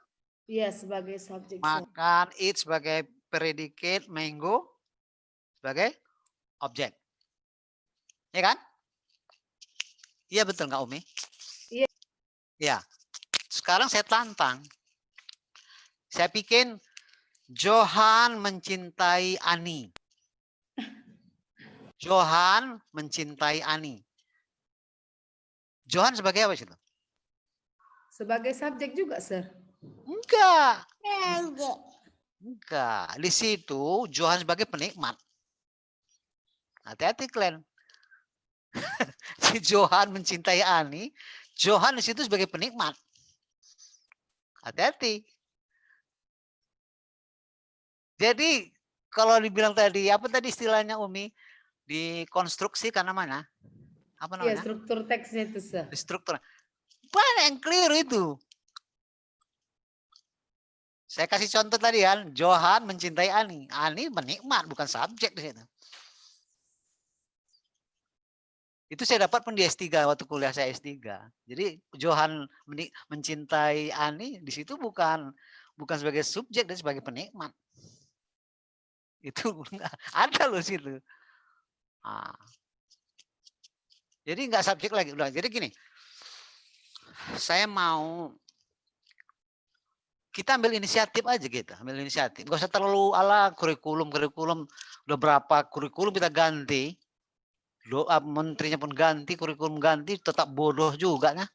Speaker 10: Iya, sebagai subjek.
Speaker 1: Makan, eat sebagai predicate mango sebagai objek. Ya kan? Iya betul nggak Umi?
Speaker 10: Iya.
Speaker 1: Ya. Sekarang saya tantang. Saya bikin Johan mencintai Ani. Johan mencintai Ani. Johan sebagai apa situ?
Speaker 10: Sebagai subjek juga, Sir.
Speaker 1: Enggak. Enggak. Di situ Johan sebagai penikmat. Hati-hati kalian. Si Johan mencintai Ani. Johan di situ sebagai penikmat. Hati-hati. Jadi kalau dibilang tadi, apa tadi istilahnya Umi? Dikonstruksi karena mana? Apa
Speaker 10: Iya,
Speaker 1: namanya?
Speaker 10: struktur teksnya itu, Sir.
Speaker 1: Struktur. Banyak yang keliru itu. Saya kasih contoh tadi kan, Johan mencintai Ani. Ani menikmat, bukan subjek di situ. Itu saya dapat pun di S3 waktu kuliah saya S3. Jadi Johan mencintai Ani di situ bukan sebagai subjek, dan sebagai penikmat. Itu ada loh situ. Nah. Jadi nggak subjek lagi. Udah. Jadi gini, saya mau kita ambil inisiatif aja gitu, ambil inisiatif. Gak usah terlalu ala kurikulum udah berapa kurikulum kita ganti, menterinya pun ganti, kurikulum ganti, tetap bodoh juga nah.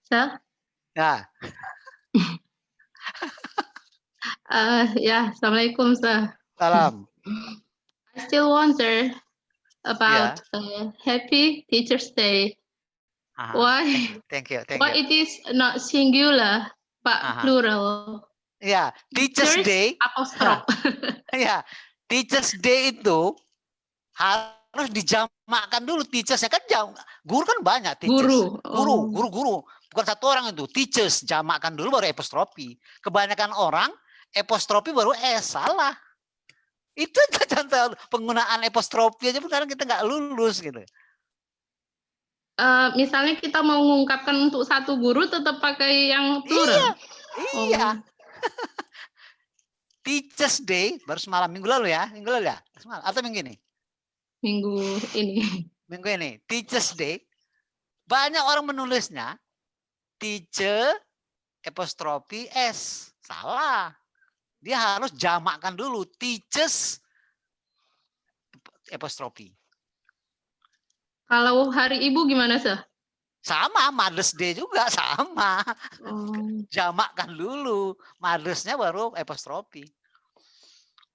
Speaker 9: Sir?
Speaker 1: Ya.
Speaker 9: Yeah, Assalamualaikum, sir.
Speaker 1: Salam.
Speaker 9: I still wonder about Happy Teacher's Day. Why?
Speaker 1: Thank you.
Speaker 9: Why it is not singular but plural?
Speaker 1: Ya, Teacher's Day.
Speaker 9: Apostrof.
Speaker 1: Ya, Teacher's Day itu harus dijamakkan dulu teachersnya kan guru kan banyak teachers. Guru. Bukan satu orang itu, teachers jamakkan dulu baru apostrofi. Kebanyakan orang apostrofi baru S, salah. Itu contoh penggunaan apostrofi aja sekarang kita nggak lulus gitu.
Speaker 9: Misalnya kita mau mengungkapkan untuk satu guru tetap pakai yang plural.
Speaker 1: Iya. Teachers Day baru semalam minggu lalu ya, semalam atau minggu ini? Minggu ini. Teachers Day. Banyak orang menulisnya teacher apostrofi S. Salah. Dia harus jamakkan dulu teachers apostrofi.
Speaker 9: Kalau hari ibu gimana, sih?
Speaker 1: Sama, Mother's Day juga sama. Jamakkan dulu. Mother's-nya baru apostrofi.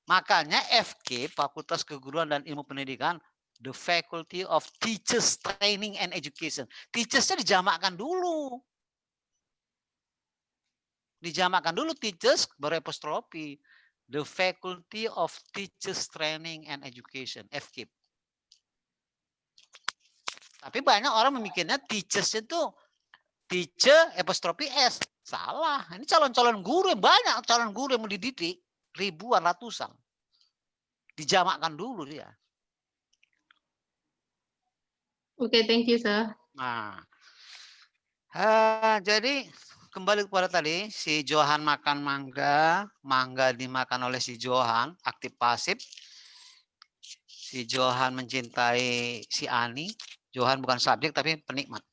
Speaker 1: Makanya FK, Fakultas Keguruan dan Ilmu Pendidikan, the Faculty of Teachers Training and Education. Teachers-nya dijamakkan dulu. Dijamakkan dulu teachers, baru apostrofi. The Faculty of Teachers Training and Education, FKIP. Tapi banyak orang memikirnya teachers itu teacher apostrofi S. Salah. Ini calon-calon guru yang banyak, calon guru yang mau dididik. Ribuan, ratusan. Dijamakkan dulu dia.
Speaker 9: Oke, thank you, sir.
Speaker 1: Nah, jadi kembali kepada tadi, si Johan makan mangga, mangga dimakan oleh si Johan, aktif pasif. Si Johan mencintai si Ani. Johan bukan subjek tapi penikmat.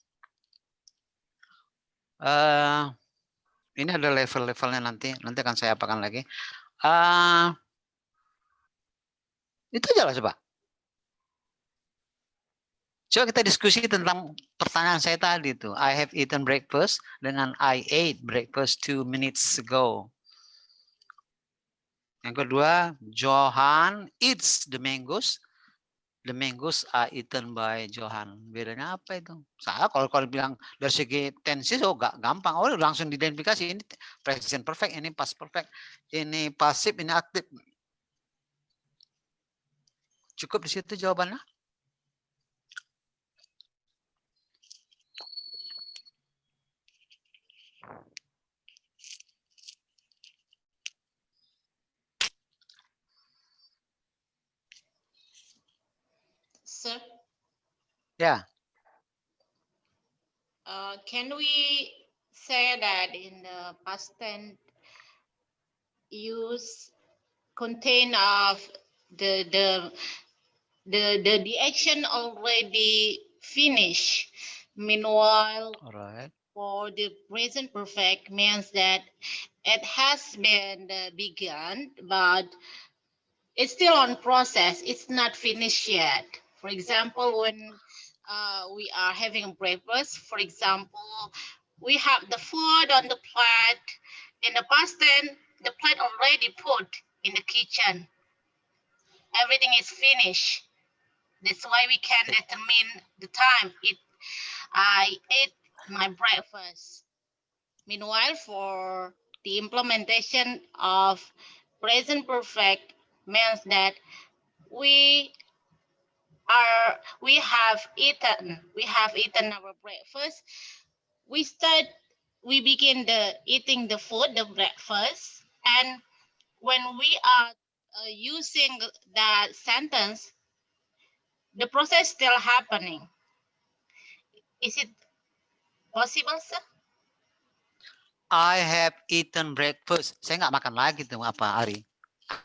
Speaker 1: Ini ada level-levelnya nanti akan saya apakan lagi. Itu aja lah coba. Coba kita diskusi tentang pertanyaan saya tadi itu. I have eaten breakfast dengan I ate breakfast 2 minutes ago. Yang kedua, Johan eats the mangoes. The mangoes are eaten by Johan. Bedanya apa itu? Saya kalau bilang dari segi tensi, gampang. Oh, langsung diidentifikasi. Ini present perfect, ini past perfect, ini pasif, ini aktif. Cukup di situ jawabannya.
Speaker 4: Sir?
Speaker 1: Yeah.
Speaker 4: Can we say that in the past tense use contain of the action already finished. Meanwhile,
Speaker 1: All right.
Speaker 4: for the present perfect means that it has been begun, but it's still on process. It's not finished yet. For example, when we are having breakfast, for example, we have the food on the plate. In the past tense, the plate already put in the kitchen. Everything is finished. That's why we can determine the time I ate my breakfast. Meanwhile, for the implementation of present perfect means that we have eaten our breakfast. We begin eating the food, the breakfast, and when we are using that sentence, the process still happening. Is it possible, sir?
Speaker 1: I have eaten breakfast. Saya nggak makan lagi tuh apa Ari.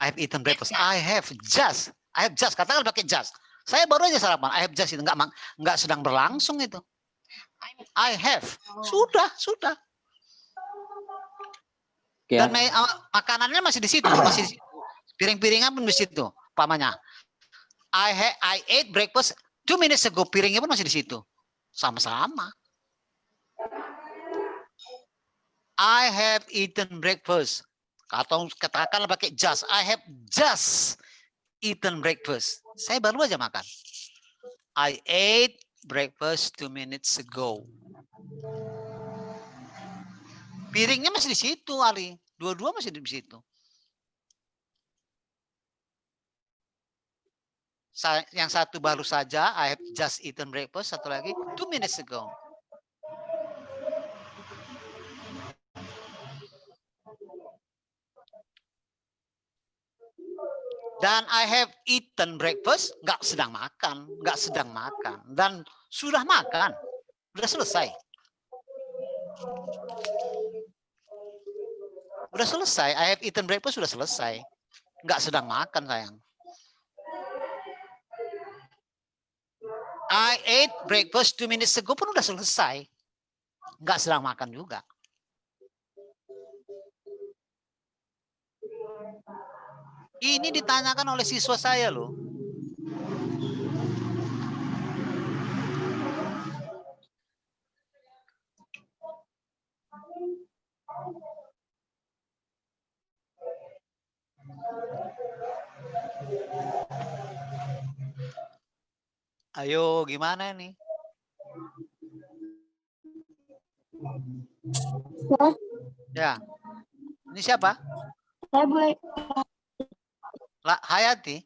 Speaker 1: I have eaten breakfast. I have just. Katakan pakai just. Saya baru aja sarapan. I have just itu nggak sedang berlangsung itu. I have. Sudah. Dan makanannya masih di situ, Piring-piringnya pun di situ, pamannya. I ate breakfast 2 minutes ago. Piringnya pun masih di situ. Sama-sama. I have eaten breakfast. Atau katakanlah pakai just. I have just eaten breakfast. Saya baru aja makan. I ate breakfast 2 minutes ago. Piringnya masih di situ, Ali. Dua-dua masih di situ. Yang satu baru saja, I have just eaten breakfast. Satu lagi, 2 minutes ago. Dan I have eaten breakfast, nggak sedang makan. Dan sudah makan, sudah selesai. I have eaten breakfast, sudah selesai. Nggak sedang makan, sayang. I ate breakfast 2 minutes ago pun udah selesai. Nggak sedang makan juga. Ini ditanyakan oleh siswa saya loh. Ayo, gimana nih? Ya. Ini siapa?
Speaker 11: Saya boleh.
Speaker 1: Hayati.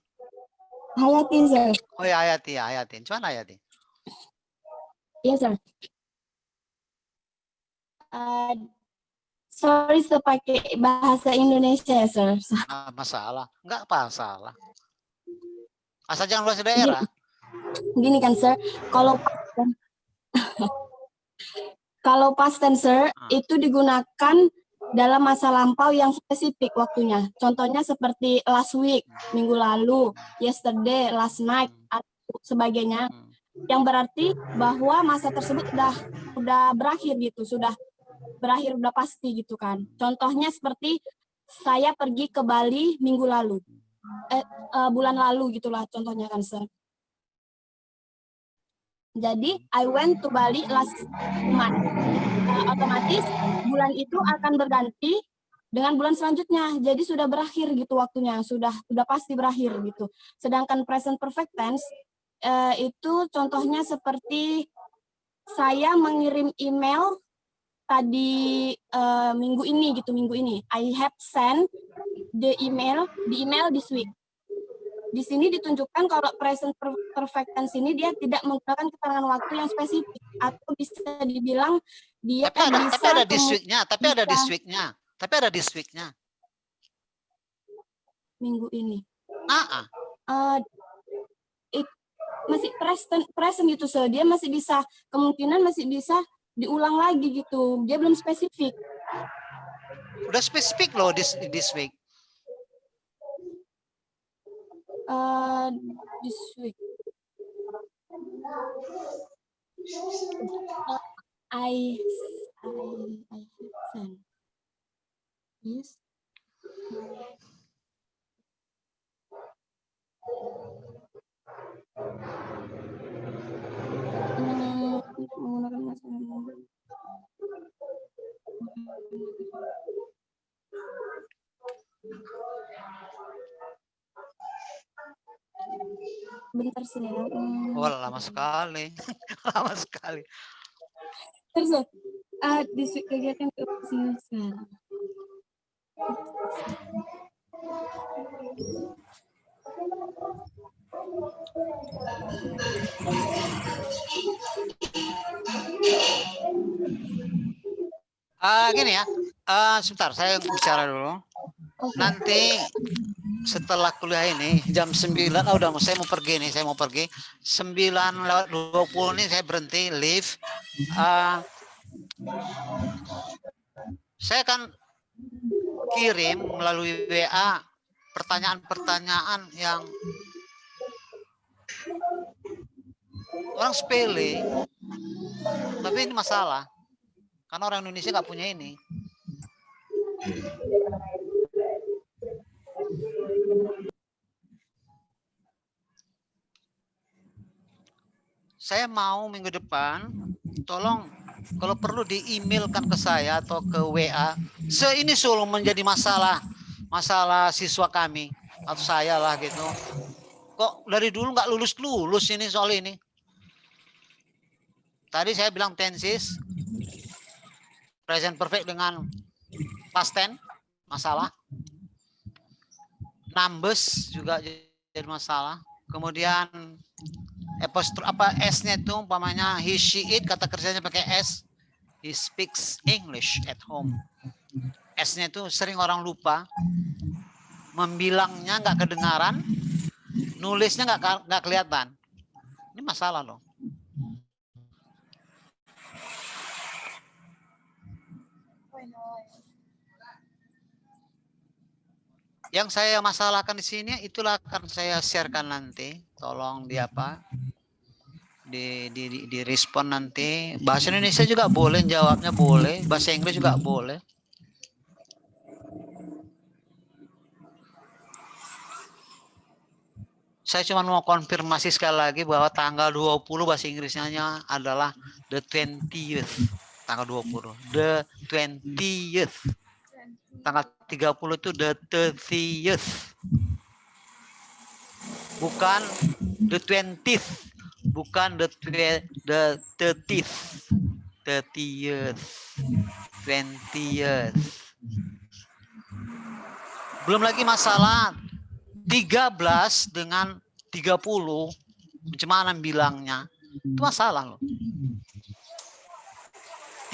Speaker 11: Hayati, sir.
Speaker 1: Oh ya, Hayati. Cuman Hayati.
Speaker 11: Iya, sir. Sorry, sir, pakai bahasa Indonesia, sir.
Speaker 1: Masalah. Enggak masalah. Asal jangan luas daerah.
Speaker 11: Gini kan, sir. Kalau past tense, sir, itu digunakan dalam masa lampau yang spesifik waktunya. Contohnya seperti last week, minggu lalu, yesterday, last night, atau sebagainya. Yang berarti bahwa masa tersebut udah berakhir gitu, sudah pasti gitu kan. Contohnya seperti saya pergi ke Bali minggu lalu, bulan lalu gitulah contohnya kan, sir. Jadi, I went to Bali last month. Otomatis bulan itu akan berganti dengan bulan selanjutnya. Jadi sudah berakhir gitu waktunya, sudah pasti berakhir gitu. Sedangkan present perfect tense itu contohnya seperti saya mengirim email tadi minggu ini. I have sent the email this week. Di sini ditunjukkan kalau present perfect tense ini dia tidak menggunakan keterangan waktu yang spesifik atau bisa dibilang dia
Speaker 1: tapi ada this week-nya.
Speaker 11: Minggu ini.
Speaker 2: masih present gitu, so dia masih bisa, kemungkinan masih bisa
Speaker 11: diulang lagi gitu. Dia belum spesifik.
Speaker 1: Udah spesifik loh this week.
Speaker 11: This week. I send. Yes. Menggunakan bentar sih ya.
Speaker 1: Wah, lama sekali. Lama sekali.
Speaker 11: Terus this week kegiatan sekarang.
Speaker 1: Gini ya, sebentar saya bicara dulu. Nanti setelah kuliah ini jam 9, udah saya mau pergi nih, 9:20 nih saya berhenti leave. Saya akan kirim melalui WA pertanyaan-pertanyaan yang orang sepele, tapi ini masalah. Karena orang Indonesia nggak punya ini. Saya mau minggu depan, tolong kalau perlu di-emailkan ke saya atau ke WA. Ini selalu menjadi masalah siswa kami atau saya lah gitu. Kok dari dulu nggak lulus ini soal ini. Tadi saya bilang tenses, present perfect dengan past tense, masalah. Numbers juga jadi masalah. Kemudian S-nya itu umpamanya he, she, it, kata kerjanya pakai S. He speaks English at home. S-nya itu sering orang lupa. Membilangnya nggak kedengaran, nulisnya nggak kelihatan. Ini masalah loh. Yang saya masalahkan di sini itulah akan saya sharekan nanti. Tolong di respon nanti. Bahasa Indonesia juga boleh, jawabnya boleh. Bahasa Inggris juga boleh. Saya cuma mau konfirmasi sekali lagi bahwa tanggal 20 bahasa Inggrisnya adalah the 20th. Tanggal 20. The 20th. Tanggal 30 itu the 30th. Bukan the 20th. Bukan the 30th. 30th. 20th. Belum lagi masalah 13 dengan 30, macam mana bilangnya? Itu masalah loh.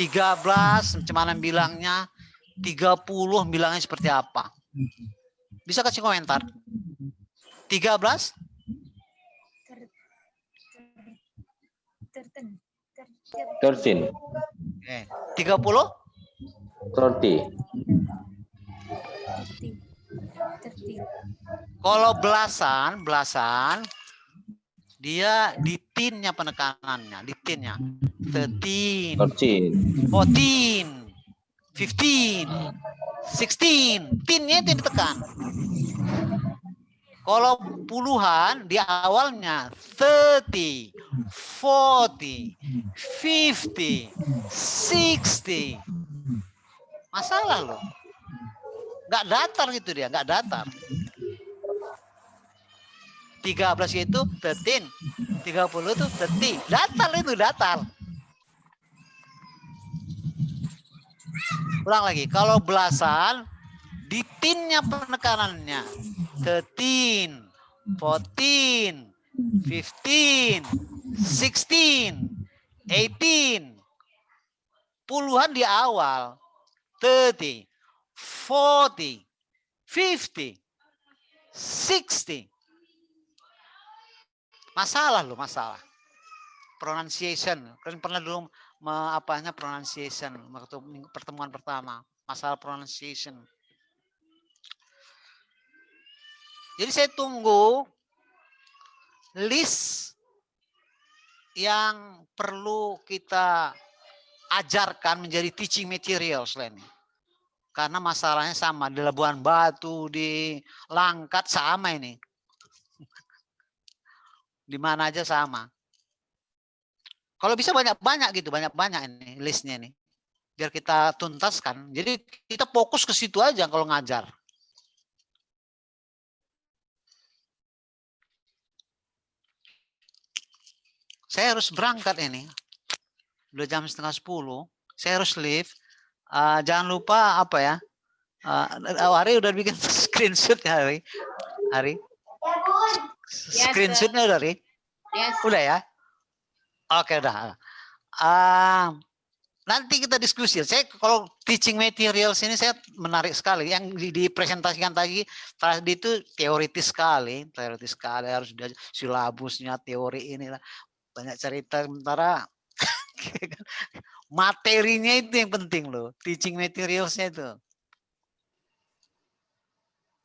Speaker 1: 13 macam mana bilangnya? 30 bilangnya seperti apa? Bisa kasih komentar? 13?
Speaker 3: 13.
Speaker 1: 30?
Speaker 3: 30.
Speaker 1: Kalau belasan dia di tinnya penekanannya, di tinnya. 13, 14, 15, 16, tinnya itu ditekan. Kalau puluhan di awalnya 30, 40, 50, 60. Masalah loh. Nggak datar gitu dia, nggak datar. 13 itu 13, 30 itu 30. Datar itu, datar. Ulang lagi, kalau belasan di tinnya penekanannya 13, 14, 15, 16, 18. Puluhan di awal 30, 40, 50, 60. Masalah loh, masalah. pronunciation. Kalian pernah dulu pronunciation waktu pertemuan pertama, masalah pronunciation. Jadi saya tunggu list yang perlu kita ajarkan menjadi teaching materials lah ini. Karena masalahnya sama, di Labuan Batu, di Langkat sama ini. Di mana aja sama. Kalau bisa banyak-banyak gitu, banyak-banyak ini listnya nih. Biar kita tuntaskan. Jadi kita fokus ke situ aja kalau ngajar. Saya harus berangkat ini. Udah jam 9:30. Saya harus leave. Jangan lupa apa ya. Hari udah bikin screenshot ya Hari. Hari. Screenshotnya udah Hari.
Speaker 10: Yes.
Speaker 1: Udah ya. Oke udah. Nanti kita diskusi. Saya kalau teaching materials ini saya menarik sekali. Yang dipresentasikan tadi itu teoritis sekali harus belajar silabusnya, teori inilah banyak cerita. Sementara materinya itu yang penting loh. Teaching materialsnya itu.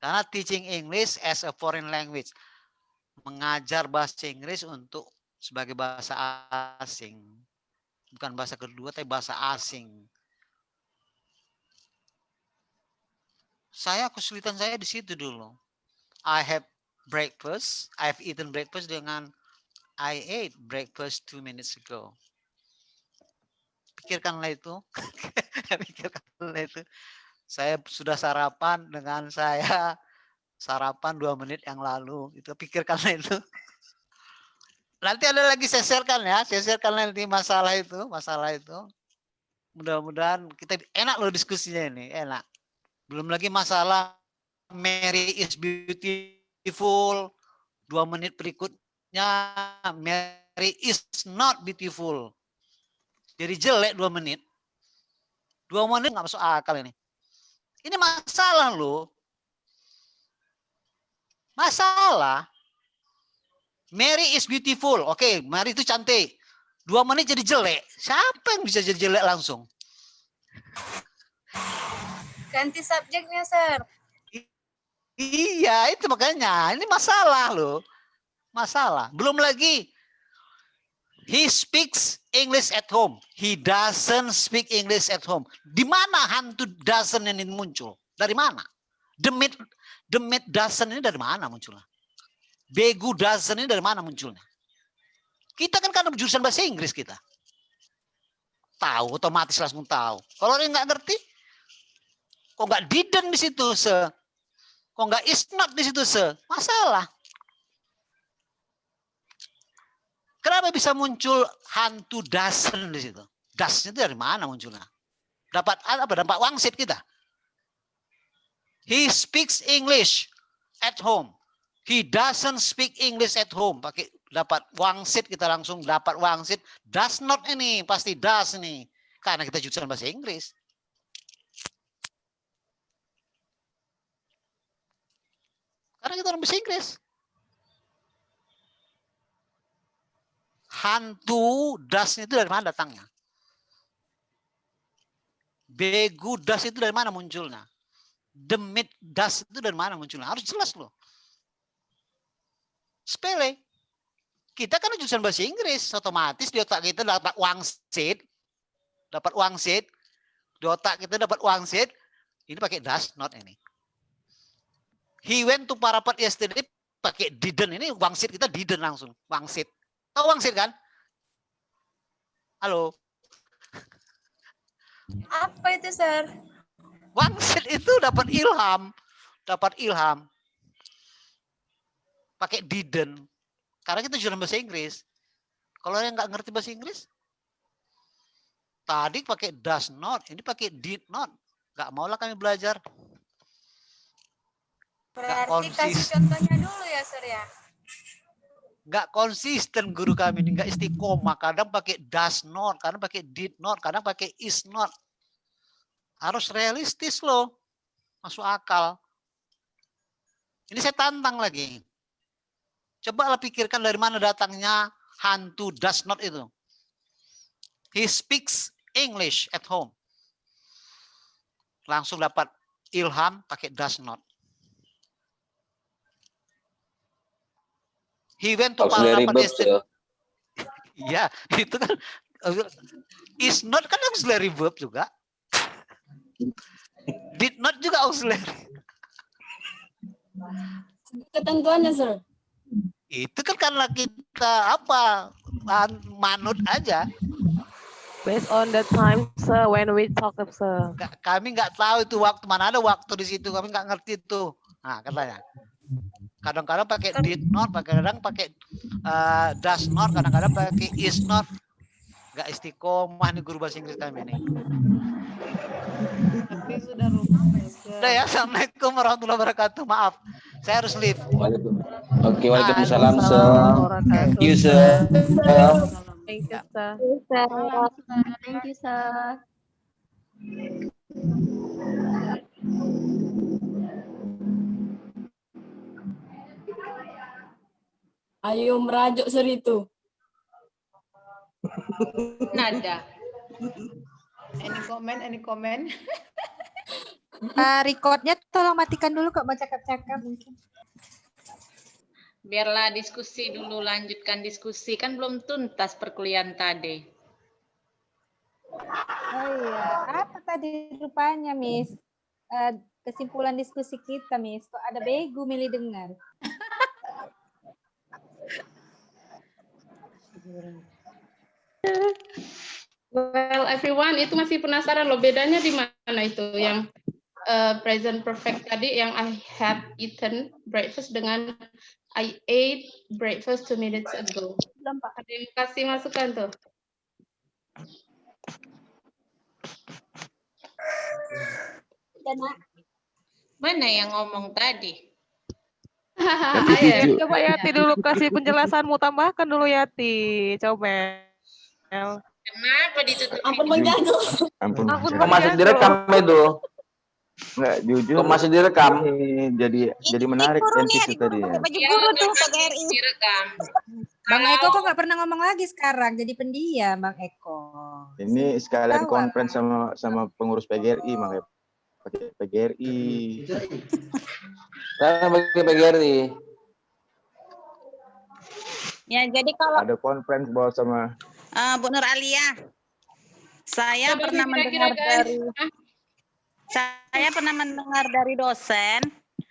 Speaker 1: Karena teaching English as a foreign language, mengajar bahasa Inggris untuk sebagai bahasa asing. Bukan bahasa kedua, tapi bahasa asing. Kesulitan saya di situ dulu. I've eaten breakfast dengan I ate breakfast 2 minutes ago. Pikirkanlah itu. Pikirkanlah itu. Saya sudah sarapan dengan saya sarapan 2 menit yang lalu. Itu pikirkanlah itu. Nanti ada lagi saya sharekan ya, nanti masalah itu. Mudah-mudahan kita enak loh diskusinya ini, enak. Belum lagi masalah Mary is beautiful. 2 menit berikutnya Mary is not beautiful. Jadi jelek 2 menit. 2 menit nggak masuk akal ini. Ini masalah loh. Masalah. Mary is beautiful. Oke, Mary itu cantik. 2 menit jadi jelek. Siapa yang bisa jadi jelek langsung?
Speaker 5: Ganti subjeknya, Sir.
Speaker 1: Iya, itu makanya. Ini masalah loh. Masalah. Belum lagi. He speaks English at home. He doesn't speak English at home. Di mana hantu doesn't ini muncul? Dari mana? The myth doesn't ini dari mana munculnya? Begu doesn't ini dari mana munculnya? Kita kan karena jurusan bahasa Inggris kita. Tahu, otomatis langsung tahu. Kalau orang nggak ngerti, kok nggak didn't di situ kok nggak is not di situ masalah. Kenapa bisa muncul hantu doesn't di situ? Doesn't itu dari mana munculnya? Dapat apa? Dapat wangsit kita. He speaks English at home. He doesn't speak English at home. Pakai dapat wangsit, kita langsung dapat wangsit. Does not ini pasti does nih. Karena kita jurusan bahasa Inggris. Karena kita orang bahasa Inggris. Hantu das itu dari mana datangnya? Begu das itu dari mana munculnya? Demit das itu dari mana munculnya? Harus jelas loh. Sepele. Kita kan jurusan bahasa Inggris, otomatis di otak kita dapat wangsit. Dapat wangsit. Di otak kita dapat wangsit. Ini pakai does not ini. He went to Parapat yesterday pakai didn't. Ini wangsit kita didn't langsung. Wangsit. Tahu wangsit kan? Halo.
Speaker 5: Apa itu, Sir?
Speaker 1: Wangsit itu dapat ilham. Dapat ilham. Pakai didn't. Karena kita jurusan bahasa Inggris. Kalau yang nggak ngerti bahasa Inggris, tadi pakai does not, ini pakai did not. Nggak maulah kami belajar.
Speaker 5: Berarti kasih contohnya dulu ya, Sir ya?
Speaker 1: Nggak konsisten guru kami ini, nggak istiqomah. Kadang pakai does not, kadang pakai did not, kadang pakai is not. Harus realistis loh. Masuk akal. Ini saya tantang lagi. Cobalah pikirkan dari mana datangnya hantu does not itu. He speaks English at home. Langsung dapat ilham pakai does not. He went to
Speaker 3: Auxiliary
Speaker 1: Palapan
Speaker 3: verbs
Speaker 1: Estate.
Speaker 3: ya.
Speaker 1: Iya, itu kan is not kan auxiliary verb juga. Did not juga auxiliary.
Speaker 11: Ketentuannya, Sir.
Speaker 1: Itu kan karena kita apa manut aja.
Speaker 12: Based on the time, sir, when we talk, sir.
Speaker 1: Kami nggak tahu itu waktu mana ada waktu di situ, kami nggak ngerti itu. Nah, katanya. Kadang-kadang pakai did not, kadang-kadang pakai does not, kadang-kadang pakai is not. Nggak istiqomah nih guru bahasa Inggris kami ini.
Speaker 12: Tapi sudah rumah.
Speaker 1: Udah ya, Assalamualaikum warahmatullahi wabarakatuh. Maaf, saya harus leave.
Speaker 3: Oke, waalaikumsalam, sir. Thank you, sir.
Speaker 12: Thank you, sir.
Speaker 5: Thank you, sir.
Speaker 11: Ayo merajuk, Sir, itu.
Speaker 10: Nada. Any comment? Any comment?
Speaker 7: Recordnya tolong matikan dulu kok mau cakap-cakap mungkin.
Speaker 13: Biarlah diskusi dulu, lanjutkan diskusi. Kan belum tuntas perkuliahan tadi.
Speaker 7: Oh iya, apa tadi rupanya, Miss? Kesimpulan diskusi kita, Miss. Kok ada bego milih dengar?
Speaker 9: Well, everyone, itu masih penasaran loh bedanya di mana itu yang present perfect tadi yang I had eaten breakfast dengan I ate breakfast 2 minutes ago. Ada yang kasih masukan tuh?
Speaker 13: Mana yang ngomong tadi?
Speaker 12: Ayo, coba Yati dulu kasih penjelasanmu, tambahkan dulu Yati. Coba.
Speaker 13: Kenapa ditutup?
Speaker 11: Ampun Bang Jago.
Speaker 14: Ampun.
Speaker 3: Kok masih direkam itu?
Speaker 14: Enggak, jujur.
Speaker 3: Kok masih direkam?
Speaker 14: Jadi menarik NTC tadi. Ya.
Speaker 7: Baju guru tuh PGRI.
Speaker 13: Direkam.
Speaker 7: Bang Eko kok nggak pernah ngomong lagi sekarang, jadi pendiam Bang Eko.
Speaker 14: Ini sekalian conference sama pengurus PGRI, makanya pakai PGRI.
Speaker 3: Saya pakai PGRI.
Speaker 15: Ya, jadi kalau
Speaker 14: Ada conference bos sama
Speaker 15: Bu Nur Alia, saya
Speaker 9: Coba
Speaker 15: pernah
Speaker 9: kira-kira,
Speaker 15: mendengar
Speaker 9: guys.
Speaker 15: saya pernah mendengar dari dosen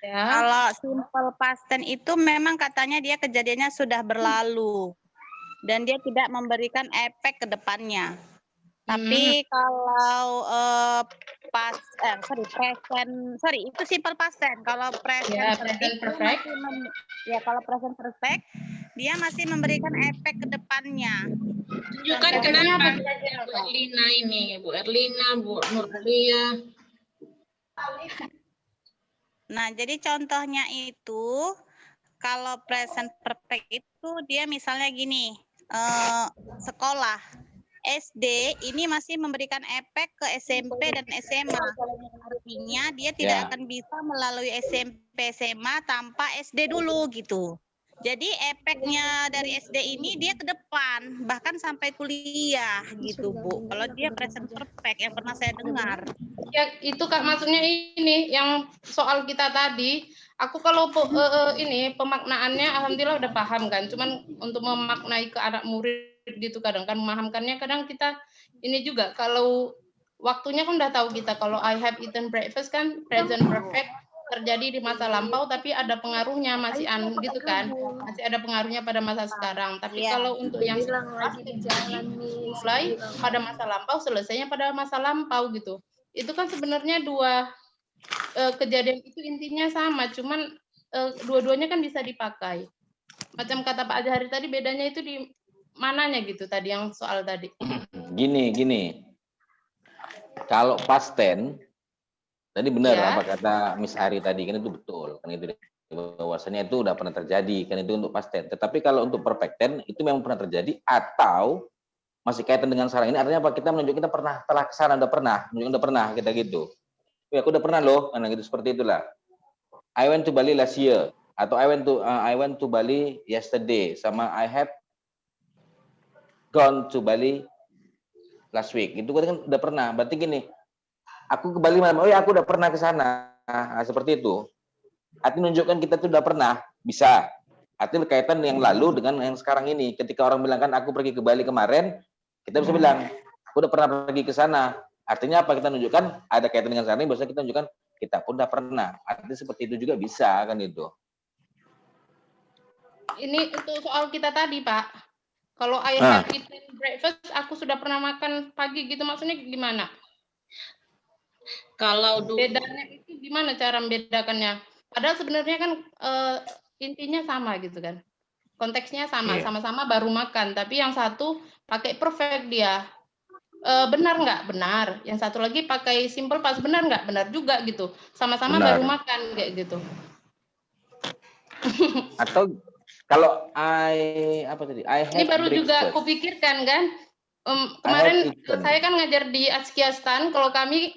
Speaker 9: Ya.
Speaker 15: kalau simple past tense itu memang katanya dia kejadiannya sudah berlalu dan dia tidak memberikan efek ke depannya. Tapi kalau itu simple past tense. Kalau present
Speaker 9: Ya,
Speaker 15: perfect,
Speaker 9: present perfect.
Speaker 15: kalau present perfect dia masih memberikan efek ke depannya.
Speaker 13: Tunjukkan kenapa Bu Erlina ini, Bu Erlina, Bu Nurlia.
Speaker 15: Nah, jadi contohnya itu kalau present perfect itu dia misalnya gini, sekolah SD ini masih memberikan efek ke SMP dan SMA. Artinya dia tidak akan bisa melalui SMP SMA tanpa SD dulu gitu. Jadi efeknya dari SD ini dia ke depan, bahkan sampai kuliah gitu, Bu. Kalau dia present perfect yang pernah saya dengar.
Speaker 9: Ya, itu Kak maksudnya ini yang soal kita tadi. Aku kalau ini pemaknaannya alhamdulillah udah paham kan. Cuman untuk memaknai ke anak murid gitu kadang kan memahamkannya kadang kita ini juga kalau waktunya kan udah tahu kita kalau I have eaten breakfast kan present perfect terjadi di masa lampau tapi ada pengaruhnya masih gitu kan, masih ada pengaruhnya pada masa sekarang. Tapi kalau untuk yang mulai pada masa lampau selesainya pada masa lampau gitu, itu kan sebenarnya dua kejadian itu intinya sama, cuman dua-duanya kan bisa dipakai. Macam kata Pak Azhari tadi bedanya itu di mananya gitu tadi yang soal tadi.
Speaker 3: Gini. Kalau past tense tadi benar
Speaker 9: Ya.
Speaker 3: apa kata Miss Ari tadi, kan itu betul, kan itu bahwasannya itu udah pernah terjadi, kan itu untuk past tense. Tetapi kalau untuk perfect tense itu memang pernah terjadi atau masih kaitan dengan sekarang ini, artinya apa? Kita menunjuk kita pernah telah kesana, udah pernah kita gitu. Ya aku udah pernah loh, karena gitu seperti itulah. I went to Bali last year atau I went to Bali yesterday, sama I had gone to Bali last week. Itu kan udah pernah. Berarti gini, aku ke Bali malam, oh ya aku udah pernah ke sana. Nah, seperti itu. Artinya menunjukkan kita tuh udah pernah, bisa. Artinya berkaitan yang lalu dengan yang sekarang ini. Ketika orang bilang kan aku pergi ke Bali kemarin, kita bisa bilang, aku udah pernah pergi ke sana. Artinya apa? Kita tunjukkan ada kaitan dengan sekarang ini, biasanya kita tunjukkan kita pun udah pernah. Artinya seperti itu juga bisa kan itu.
Speaker 9: Ini itu soal kita tadi, Pak. Kalau I have eaten breakfast, aku sudah pernah makan pagi gitu, maksudnya gimana?
Speaker 13: Kalau
Speaker 9: bedanya itu gimana cara membedakannya? Padahal sebenarnya kan intinya sama gitu kan. Konteksnya sama, sama-sama baru makan. Tapi yang satu pakai perfect dia. Benar nggak? Benar. Yang satu lagi pakai simple past, benar nggak? Benar juga gitu. Sama-sama baru makan kayak gitu.
Speaker 3: Atau kalau I have
Speaker 9: ini baru
Speaker 3: breakfast.
Speaker 9: juga kupikirkan kan. Kemarin saya kan ngajar di Askiastan. Kalau kami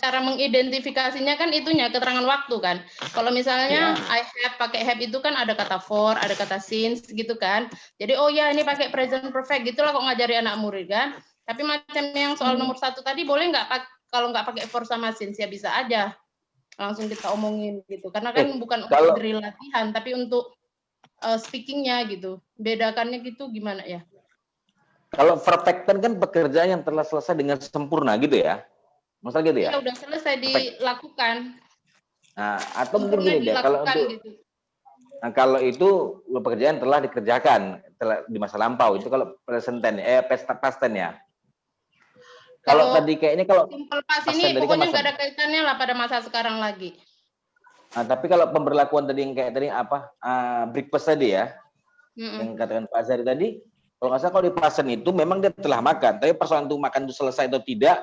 Speaker 9: cara mengidentifikasinya kan itunya keterangan waktu kan. Kalau misalnya I have pakai have itu kan ada kata for, ada kata since gitu kan. Jadi oh ya ini pakai present perfect gitulah kok ngajari anak murid kan. Tapi macam yang soal nomor 1 tadi boleh nggak kalau nggak pakai for sama since ya bisa aja langsung kita omongin gitu. Karena kan bukan untuk drill latihan tapi untuk speakingnya gitu. Bedakannya gitu gimana ya?
Speaker 3: Kalau perfecten kan pekerjaan yang telah selesai dengan sempurna gitu ya. Masalah gitu ya?
Speaker 9: Ya udah selesai dilakukan.
Speaker 3: Nah, atau mungkin gini deh, kalau untuk gitu. Nah, kalau itu pekerjaan telah dikerjakan di masa lampau, itu kalau present tense past tense ya. Kalau tadi kayaknya kalau
Speaker 9: simple past ini pokoknya nggak ada kaitannya lah pada masa sekarang lagi.
Speaker 3: Nah, tapi kalau pemberlakuan tadi yang kayak tadi apa breakfast tadi ya, yang katakan Pak Zari tadi, kalau nggak salah kalau di pasien itu memang dia telah makan, tapi persoalan itu makan itu selesai atau tidak,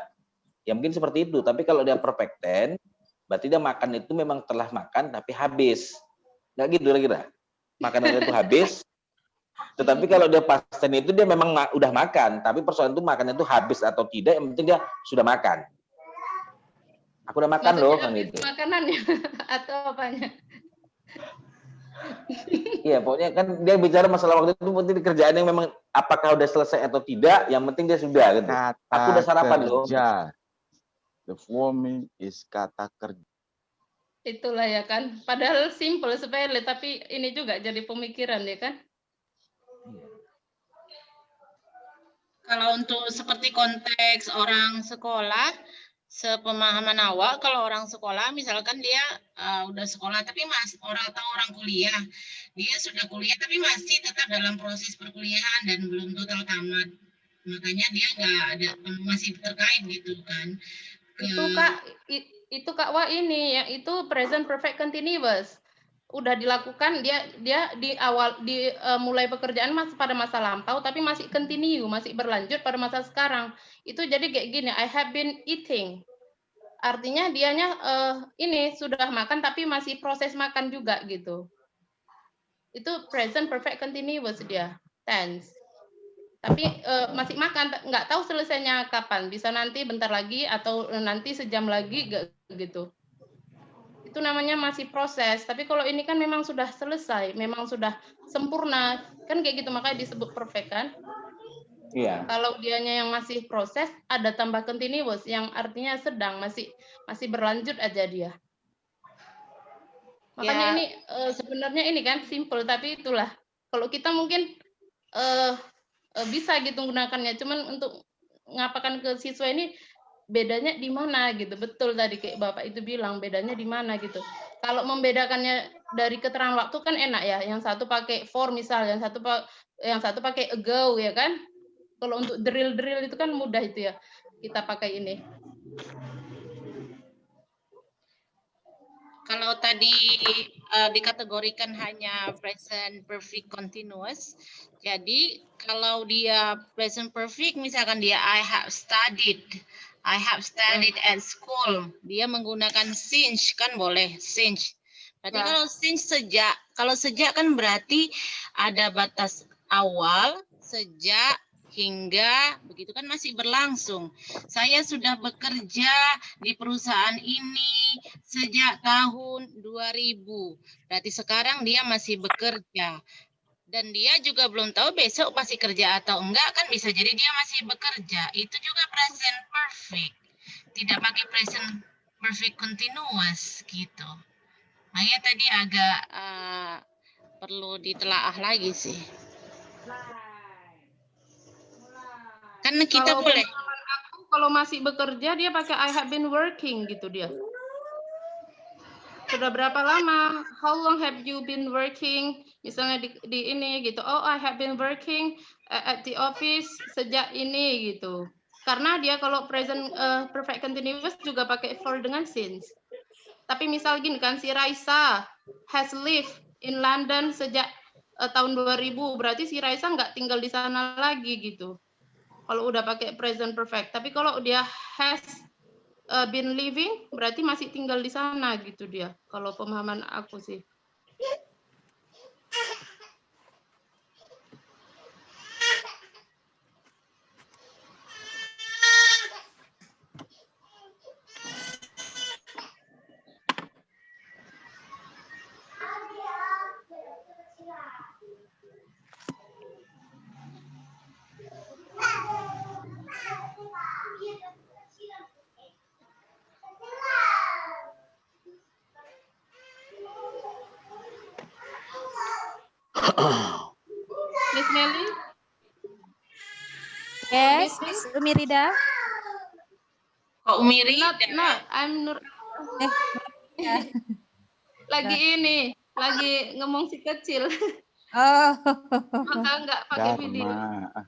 Speaker 3: ya mungkin seperti itu. Tapi kalau dia perfect tense, berarti dia makan itu memang telah makan tapi habis, nggak gitu kira-kira? Makanan itu habis. Tetapi kalau dia pasien itu dia memang udah makan, tapi persoalan itu makannya itu habis atau tidak, yang penting dia sudah makan. Aku udah makan loh kan itu.
Speaker 9: Makanannya atau apanya?
Speaker 3: Iya, pokoknya kan dia bicara masalah waktu itu penting kerjaan yang memang apakah udah selesai atau tidak, yang penting dia sudah gitu. Aku udah sarapan loh.
Speaker 14: The forming is kata kerja.
Speaker 9: Itulah ya kan. Padahal simple sepele tapi ini juga jadi pemikiran ya kan.
Speaker 13: Kalau untuk seperti konteks orang sekolah, sepemahaman awal kalau orang sekolah misalkan dia udah sekolah tapi orang kuliah, dia sudah kuliah tapi masih tetap dalam proses perkuliahan dan belum total tamat, makanya dia nggak ada masih terkait gitu kan.
Speaker 9: Itu Kak Wah ini ya itu present perfect continuous udah dilakukan dia di awal mulai pekerjaan masih pada masa lampau tapi masih continue masih berlanjut pada masa sekarang itu jadi kayak gini I have been eating artinya dianya ini sudah makan tapi masih proses makan juga gitu itu present perfect continuous dia tense tapi masih makan nggak tahu selesainya kapan bisa nanti bentar lagi atau nanti sejam lagi gitu itu namanya masih proses. Tapi kalau ini kan memang sudah selesai, memang sudah sempurna. Kan kayak gitu makanya disebut perfect kan?
Speaker 3: Iya.
Speaker 9: Kalau dianya yang masih proses, ada tambah continuous yang artinya sedang, masih berlanjut aja dia. Makanya ini sebenarnya ini kan simple, tapi itulah. Kalau kita mungkin bisa gitu menggunakannya, cuman untuk ngapakan ke siswa ini bedanya di mana gitu. Betul tadi kayak Bapak itu bilang bedanya di mana gitu. Kalau membedakannya dari keterangan waktu kan enak ya. Yang satu pakai for misal, yang satu pakai ago ya kan. Kalau untuk drill itu kan mudah itu ya. Kita pakai ini.
Speaker 13: Kalau tadi dikategorikan hanya present perfect continuous, jadi kalau dia present perfect, misalkan dia I have studied at school, dia menggunakan since kan boleh since. Berarti kalau since sejak kan berarti ada batas awal sejak hingga begitu kan masih berlangsung. Saya sudah bekerja di perusahaan ini sejak tahun 2000. Berarti sekarang dia masih bekerja. Dan dia juga belum tahu besok masih kerja atau enggak, kan bisa jadi dia masih bekerja. Itu juga present perfect. Tidak pakai present perfect continuous gitu. Makanya tadi agak perlu ditelaah lagi sih. Kan kita
Speaker 9: Kalau
Speaker 13: boleh.
Speaker 9: pengalaman aku kalau masih bekerja dia pakai I have been working gitu dia. Sudah berapa lama? How long have you been working? Misalnya di ini gitu. Oh, I have been working at the office sejak ini gitu. Karena dia kalau present perfect continuous juga pakai for dengan since. Tapi misal gini kan, si Raisa has lived in London sejak tahun 2000, berarti si Raisa nggak tinggal di sana lagi gitu. Kalau udah pakai present perfect. Tapi kalau dia has been living, berarti masih tinggal di sana gitu dia. Kalau pemahaman aku sih. Miss Melly?
Speaker 16: Yes, Miss Umirida.
Speaker 13: Kok Umirida?
Speaker 9: No, I'm Nur. Lagi ini, lagi ngomong si kecil.
Speaker 16: Oh.
Speaker 9: Maka nggak pakai video.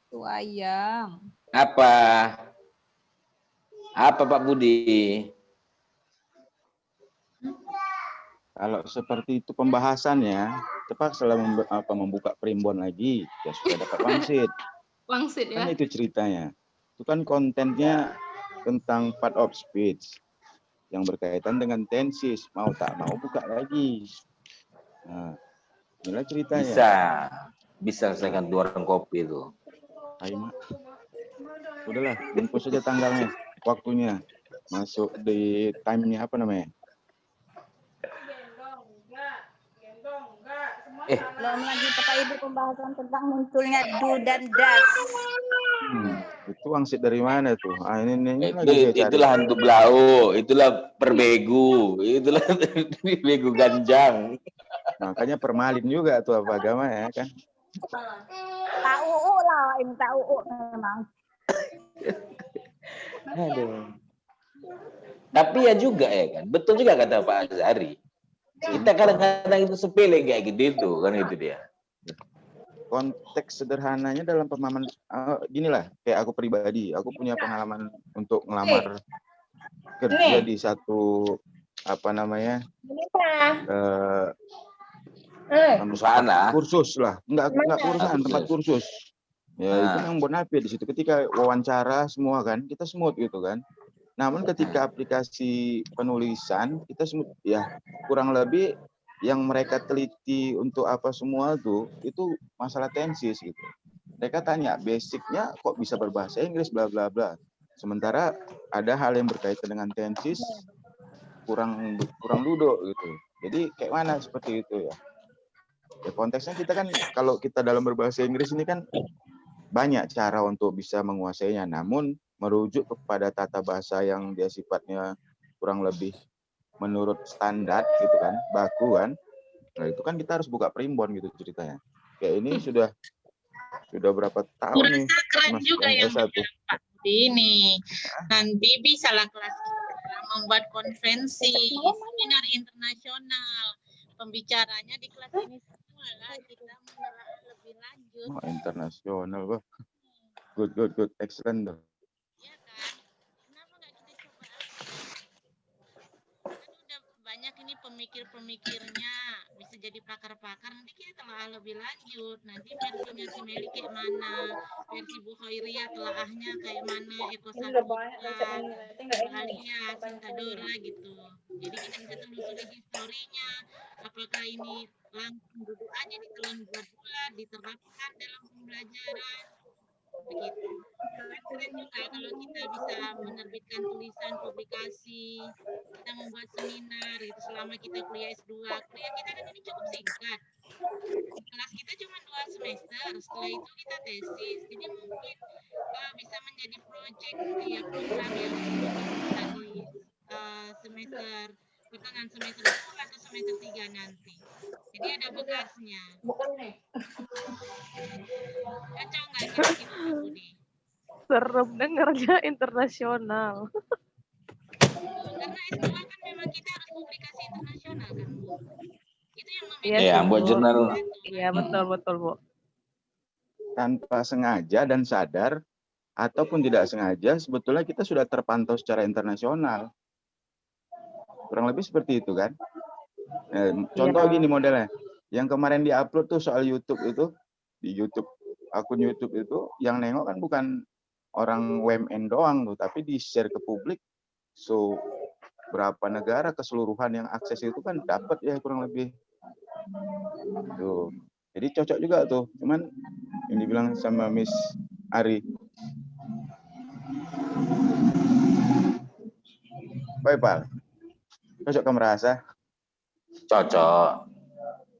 Speaker 16: Tuh ayam.
Speaker 3: Apa? Apa Pak Budi?
Speaker 14: Kalau seperti itu pembahasannya, terpaksa membuka primbon lagi, ya sudah dapat wangsit.
Speaker 9: Wangsit ya.
Speaker 14: Kan itu ceritanya. Itu kan kontennya tentang part of speech yang berkaitan dengan tenses. Mau tak mau buka lagi. Nah, inilah ceritanya.
Speaker 3: Bisa selesaikan 2 orang kopi itu.
Speaker 14: Ayo, Mak. Udahlah, input saja tanggalnya, waktunya. Masuk di time-nya apa namanya?
Speaker 15: Belum lagi Bapak Ibu pembahasan tentang munculnya do dan das.
Speaker 14: Itu wangsit dari mana tuh? Ah, ini
Speaker 3: Itulah hantu belau, itulah perbegu, itulah begu ganjang.
Speaker 14: Makanya permalin juga tuh apa agama ya kan?
Speaker 15: Tahu lah, ini tahu memang.
Speaker 3: Aduh. Tapi ya juga ya kan, betul juga kata Pak Azhari. Kita kadang-kadang itu sepele kayak gitu kan, itu dia.
Speaker 14: Konteks sederhananya dalam pemahaman ginilah, kayak aku pribadi, aku punya pengalaman untuk ngelamar kerja di satu apa namanya kursus lah, enggak perusahaan, tempat kursus. Ya itu yang bonafide di situ. Ketika wawancara semua kan, kita smooth gitu kan. Namun ketika aplikasi penulisan kita smooth ya, kurang lebih yang mereka teliti untuk apa semua tuh itu masalah tenses gitu. Mereka tanya basicnya kok bisa berbahasa Inggris bla bla bla. Sementara ada hal yang berkaitan dengan tenses kurang duduk gitu. Jadi kayak mana seperti itu ya. Ya konteksnya kita kan kalau kita dalam berbahasa Inggris ini kan banyak cara untuk bisa menguasainya, namun merujuk kepada tata bahasa yang dia sifatnya kurang lebih menurut standar gitu kan, baku kan. Nah itu kan kita harus buka primbon gitu ceritanya. Kayak ini sudah berapa tahun nih
Speaker 13: keren
Speaker 14: Mas
Speaker 13: juga yang
Speaker 14: S1.
Speaker 13: Pak ini. Nanti bisalah kelas kita membuat konferensi, seminar internasional. Pembicaranya di kelas ini semua lah, kita menelaah lebih lanjut.
Speaker 14: Oh, internasional, Bah. Good, excellent.
Speaker 13: Iya kan? Kenapa nggak kita coba aja? Kan udah banyak ini pemikir-pemikirnya, bisa jadi pakar-pakar. Nanti kita telah lebih lanjut. Nanti versinya si Meli kayak mana, versi Bu Hoiria telaahnya kayak mana, Eko Saputra, Alia, Cinta Dora gitu. Jadi kita bisa telusuri historinya. Apakah ini langsung duduk aja ditelan 2 bulan, diterapkan dalam pembelajaran. Begitu. Keren juga kalau kita bisa menerbitkan tulisan publikasi, kita membuat seminar gitu selama kita kuliah S2. Kuliah kita kan ini cukup singkat.
Speaker 4: Kelas kita cuma 2 semester, setelah itu kita tesis. Jadi mungkin bisa menjadi proyek ya program yang kita di semester pertengahan semester 2 atau semester 3 nanti. Jadi ada bekasnya. Cocok nggak kira-kira Pak Budi?
Speaker 12: Serem dengernya internasional.
Speaker 4: Karena S2 kan memang kita harus publikasi internasional kan Bu. Itu yang
Speaker 12: Iya
Speaker 3: Ya,
Speaker 12: sih,
Speaker 3: buat
Speaker 12: Bu.
Speaker 3: jurnal.
Speaker 12: Iya, betul, Bu.
Speaker 14: Tanpa sengaja dan sadar ataupun tidak sengaja, sebetulnya kita sudah terpantau secara internasional. Kurang lebih seperti itu kan. Contoh gini modelnya. Yang kemarin diupload tuh soal YouTube itu, di YouTube, akun YouTube itu, yang nengok kan bukan orang WMN doang tuh, tapi di-share ke publik. So, berapa negara keseluruhan yang akses itu kan dapat ya kurang lebih. Tuh. Jadi cocok juga tuh. Cuman yang dibilang sama Miss Ari. Baik, Pak. Cocok kamu merasa?
Speaker 3: Cocok.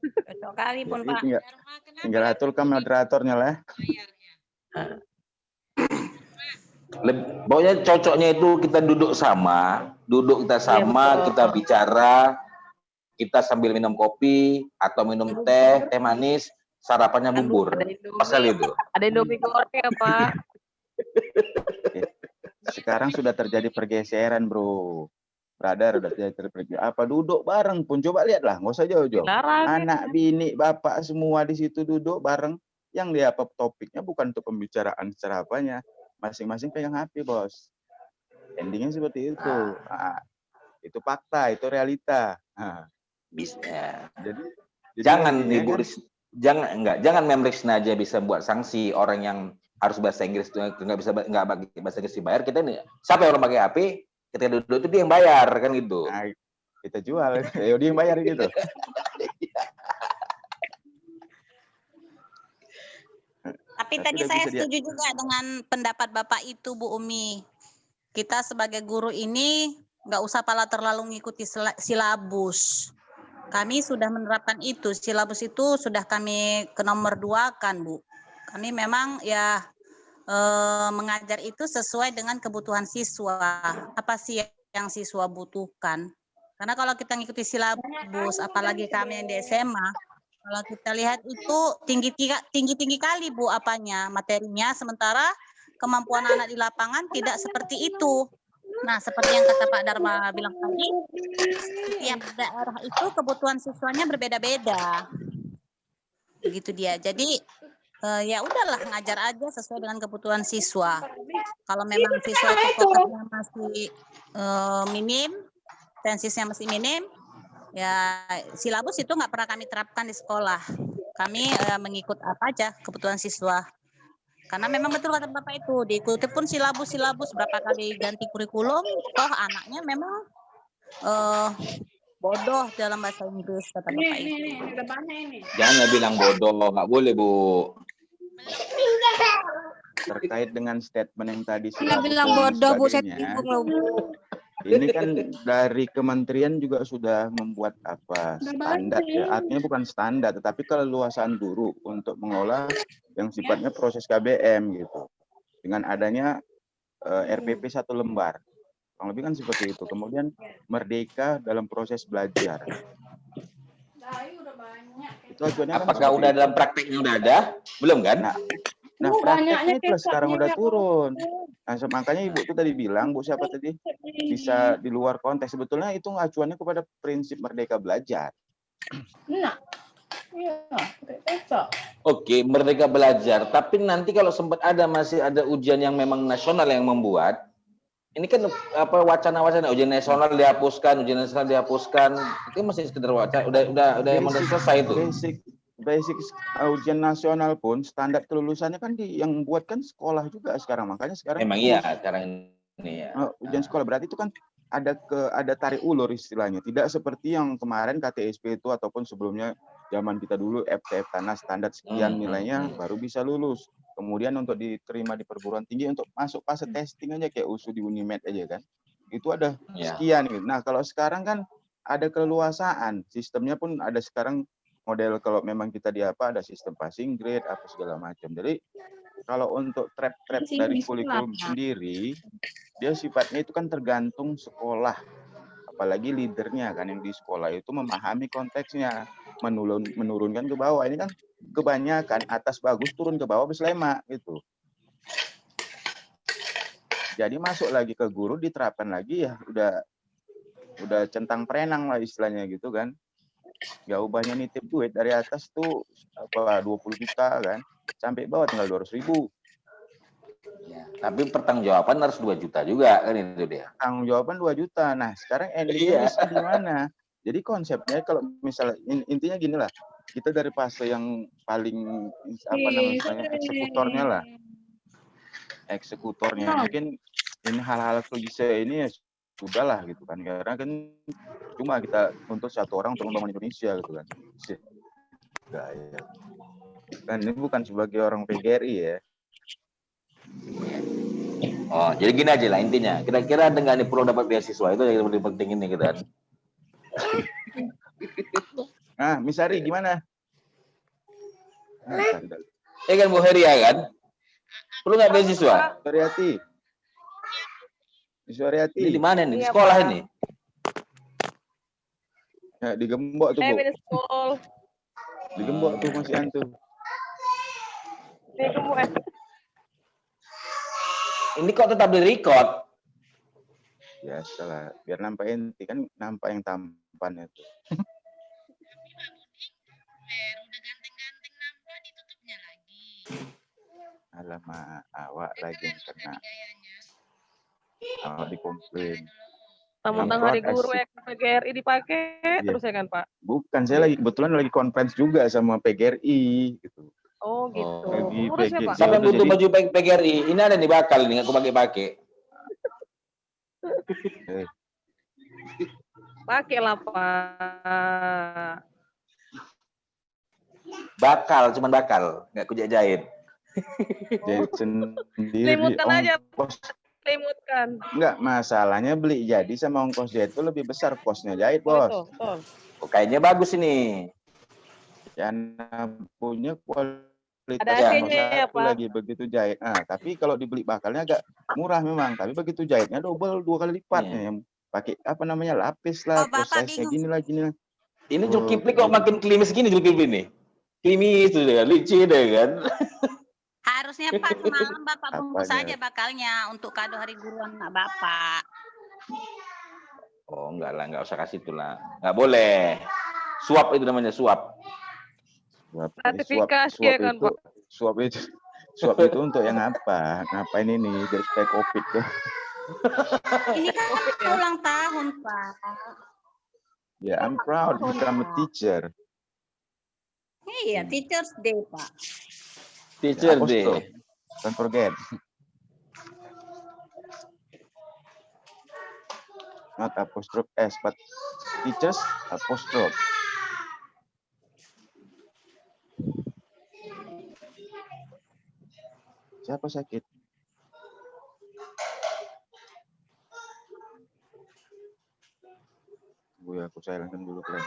Speaker 15: Cocok kali pun
Speaker 14: Jadi
Speaker 15: Pak.
Speaker 14: tinggal atur kan moderatornya lah.
Speaker 3: Pokoknya cocoknya itu kita duduk kita sama, kita bicara, kita sambil minum kopi atau minum teh manis, sarapannya bubur. Pasal itu.
Speaker 12: Ada Indomie goreng ya, Pak.
Speaker 14: Sekarang sudah terjadi pergeseran, Bro. Brother, udah terjadi apa duduk bareng pun, coba lihatlah, nggak usah jauh-jauh. Anak, bini, bapak semua di situ duduk bareng. Yang dia apa topiknya bukan untuk pembicaraan secara apanya, masing-masing pegang HP, bos. Endingnya seperti itu. Nah, itu fakta, itu realita. Nah,
Speaker 3: bisa.
Speaker 14: Jadi
Speaker 3: Jangan
Speaker 14: intinya
Speaker 3: Ibu, jangan Memrisna aja bisa buat sanksi orang yang harus bahasa Inggris itu nggak bahasa Inggris dibayar. Kita nih, siapa yang orang pakai HP? Ketika duduk itu dia yang bayar kan gitu.
Speaker 14: Nah, kita jual, ya dia yang bayar gitu.
Speaker 15: Tapi tadi saya setuju juga dengan pendapat Bapak itu, Bu Umi. Kita sebagai guru ini nggak usah terlalu mengikuti silabus. Kami sudah menerapkan itu. Silabus itu sudah kami ke nomor 2 kan, Bu. Kami memang ya mengajar itu sesuai dengan kebutuhan siswa. Apa sih yang siswa butuhkan? Karena kalau kita ngikuti silabus, apalagi kami yang di SMA, kalau kita lihat itu tinggi kali Bu materinya, sementara kemampuan anak di lapangan tidak seperti itu. Nah, seperti yang kata Pak Dharma bilang tadi, setiap daerah itu kebutuhan siswanya berbeda-beda. Begitu dia. Jadi ya udahlah, ngajar aja sesuai dengan kebutuhan siswa. Kalau memang siswa pokoknya masih minim, tensisnya masih minim, ya silabus itu nggak pernah kami terapkan di sekolah. Kami mengikut apa aja kebutuhan siswa. Karena memang betul kata Bapak itu, diikuti pun silabus berapa kali ganti kurikulum, toh anaknya memang bodoh dalam bahasa Inggris kata Bapak itu.
Speaker 3: Jangan bilang bodoh, nggak boleh Bu.
Speaker 14: Terkait dengan statement yang tadi
Speaker 16: bilang bodoh Bu, saya bingung loh Bu.
Speaker 14: Ini kan dari kementerian juga sudah membuat apa standar ya, artinya bukan standar tetapi keleluasaan guru untuk mengolah yang sifatnya proses KBM gitu. Dengan adanya RPP 1 lembar. Kurang lebih kan seperti itu. Kemudian merdeka dalam proses belajar. Itu acuannya
Speaker 3: apakah udah dalam prakteknya udah ada? Belum kan?
Speaker 14: Nah prakteknya itu sekarang udah turun. Nah, makanya Ibu itu tadi bilang, Bu siapa tadi? Bisa di luar konteks. Sebetulnya itu acuannya kepada prinsip merdeka belajar.
Speaker 6: Nah, iya,
Speaker 3: Oke, merdeka belajar. Tapi nanti kalau sempat masih ada ujian yang memang nasional yang membuat, ini kan apa wacana-wacana ujian nasional dihapuskan, itu masih sekedar wacana. Udah yang selesai itu.
Speaker 14: Basic ujian nasional pun standar kelulusannya kan yang buat kan sekolah juga sekarang, makanya sekarang
Speaker 3: memang iya sekarang ini ya.
Speaker 14: Ujian sekolah berarti itu kan ada tarik ulur istilahnya, tidak seperti yang kemarin KTSP itu ataupun sebelumnya zaman kita dulu FTF tanah standar sekian nilainya baru bisa lulus, kemudian untuk diterima di perguruan tinggi untuk masuk fase testing aja kayak USU di Unimed aja kan itu ada sekian gitu. Nah kalau sekarang kan ada keleluasaan, sistemnya pun ada sekarang model kalau memang kita di apa ada sistem passing grade apa segala macam. Jadi kalau untuk trap-trap dari kurikulum sendiri, dia sifatnya itu kan tergantung sekolah, apalagi leadernya kan yang di sekolah itu memahami konteksnya, menurunkan ke bawah. Ini kan kebanyakan atas bagus turun ke bawah berselema gitu. Jadi masuk lagi ke guru diterapkan lagi ya udah centang perenang lah istilahnya gitu kan. Ya ubahnya nitip duit dari atas tuh apa 20 juta kan sampai bawah tinggal 200.000.
Speaker 3: Ya, tapi pertanggungjawaban harus 2 juta juga kan itu dia.
Speaker 14: Tanggung-jawaban 2 juta. Nah, sekarang endingnya bisa di mana? Jadi konsepnya kalau misalnya intinya gini lah. Kita dari fase yang paling apa namanya eksekutornya lah. Eksekutornya mungkin ini hal-hal klise ini ya sudahlah gitu kan, karena kan cuma kita untuk satu orang untuk membangun Indonesia gitu kan. Gaya. Kan ini bukan sebagai orang PGRI ya.
Speaker 3: Oh, jadi gini aja lah intinya. Kira-kira dengan perlu dapat beasiswa itu yang lebih penting ini gitu kan.
Speaker 14: Nah, Miss Ari gimana?
Speaker 3: Kan Bu Heria kan? Perlu nggak beasiswa?
Speaker 14: Suryati. Suryati.
Speaker 3: Ini di mana nih? Di sekolah ini?
Speaker 14: Ya, di Gembok tuh, Bu. Di Gembok tuh masih antu.
Speaker 3: Ini kok tetap di record?
Speaker 14: Biasalah, biar nampak enti kan nampak yang tampan itu. Alamak, awak lagi yang kena. Awak dikomplain.
Speaker 12: Tamu-tamu hari guru PGRI dipakai terus ya kan Pak?
Speaker 14: Bukan, saya lagi kebetulan lagi conference juga sama PGRI gitu.
Speaker 12: Oh gitu.
Speaker 14: Lagi
Speaker 12: Ngurus ya, Pak?
Speaker 3: Siapa yang butuh baju PGRI? Ini ada nih bakal nih aku pakai-pakai.
Speaker 12: Pakai lah Pak.
Speaker 3: Bakal, cuman bakal, nggak aku jahit.
Speaker 14: Jahit sendiri.
Speaker 12: Limutkan aja. Limutkan.
Speaker 14: Enggak, masalahnya beli jadi sama ongkos jahit itu lebih besar kosnya jahit, Bos.
Speaker 12: Betul.
Speaker 3: Oh, kayaknya bagus ini.
Speaker 14: Yang punya kualitas
Speaker 12: Ada
Speaker 14: nomor
Speaker 12: AC-nya ya,
Speaker 14: satu
Speaker 12: Pak.
Speaker 14: lagi begitu jahit. Nah, tapi kalau dibeli bakalnya agak murah memang, tapi begitu jahitnya double 2 kali lipatnya yang pakai apa namanya lapis lah, prosesnya gini lah.
Speaker 3: Ini Zulkifli kok makin klimis gini Zulkifli ini? Klimis tuh ya, licin deh kan.
Speaker 15: Harusnya Pak semalam Bapak bungkus saja bakalnya untuk kado hari guru anak Bapak.
Speaker 3: Oh enggak lah, enggak usah kasih itulah. Enggak boleh. Suap itu namanya suap.
Speaker 12: Sertifikasi ya kan Pak?
Speaker 14: Suap itu untuk yang apa? Ngapain ini? Biar supaya COVID tuh.
Speaker 15: Ini kan ulang tahun Pak.
Speaker 14: Ya, I'm proud to become a teacher.
Speaker 15: Iya, Teachers Day Pak.
Speaker 3: Teacher Day.
Speaker 14: Don't forget. Not apostrophe S, but teachers apostrophe. Siapa sakit? Gue aku silentkan dulu kalian.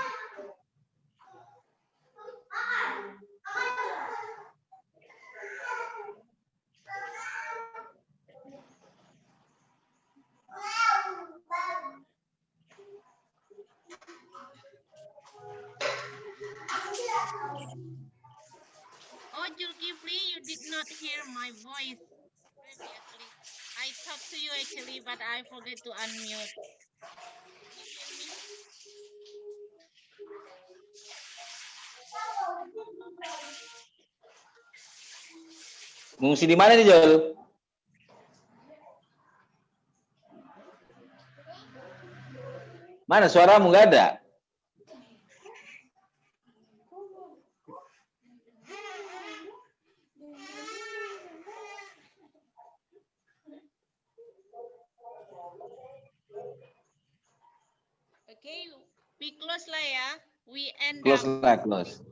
Speaker 4: Oh, Zulkifli, you did not hear my voice previously. I talked to you actually, but I forget to unmute.
Speaker 3: Ngungsi di mana nih, Jol? Mana suaramu nggak ada?
Speaker 4: Okay, we close lah ya. We end
Speaker 3: Close
Speaker 4: up.
Speaker 3: lah, close.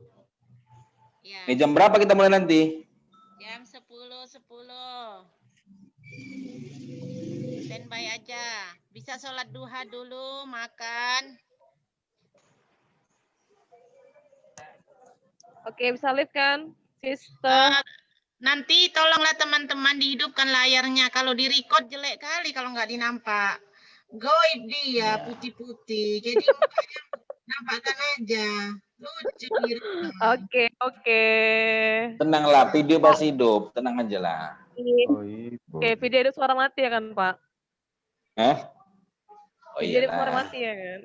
Speaker 4: Ya.
Speaker 3: Nih jam berapa kita mulai nanti?
Speaker 4: Jam 10.10. Standby aja. Bisa sholat duha dulu, makan.
Speaker 12: Oke, bisa live kan, Sister?
Speaker 13: Nanti tolonglah teman-teman dihidupkan layarnya. Kalau di record jelek kali kalau nggak dinampak. Goib dia putih-putih. Jadi mukanya nampakkan aja. Lucu di rumah.
Speaker 12: Oke.
Speaker 3: Tenanglah, video masih hidup. Tenang aja lah.
Speaker 12: Oke, video ada suara mati ya kan, Pak?
Speaker 3: Oh
Speaker 12: Video ada
Speaker 3: iya
Speaker 12: suara
Speaker 3: lah.
Speaker 12: mati ya kan?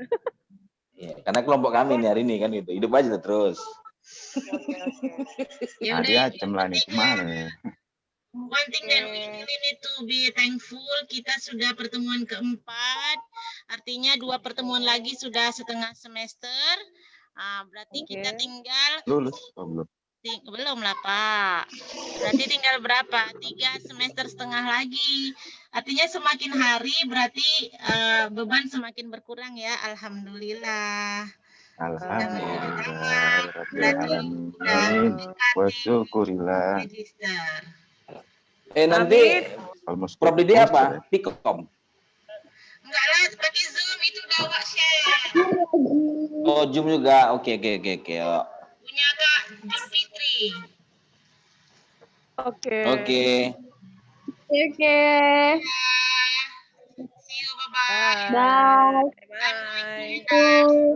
Speaker 3: Iya, karena kelompok kami nih hari ini kan gitu. Hidup aja terus.
Speaker 13: Ya udah,
Speaker 14: Dia cemlani kemana?
Speaker 13: one thing that we really need to be thankful, kita sudah pertemuan keempat, artinya 2 pertemuan lagi sudah setengah semester. Berarti kita tinggal
Speaker 14: Lulus? Oh, belum.
Speaker 13: belum lah Pak. Berarti tinggal berapa? 3 semester setengah lagi. Artinya semakin hari berarti beban semakin berkurang ya. Alhamdulillah.
Speaker 14: Alhamdulillah. Wa syukurillah.
Speaker 3: Nanti Prof Didi apa? Pikom.
Speaker 13: Enggak lah, pakai Zoom itu udah awak share.
Speaker 3: Oh, Zoom juga. Oke.
Speaker 13: Punya Kak Julfitri.
Speaker 12: Oke.
Speaker 13: See you, bye-bye.
Speaker 12: Bye. Bye.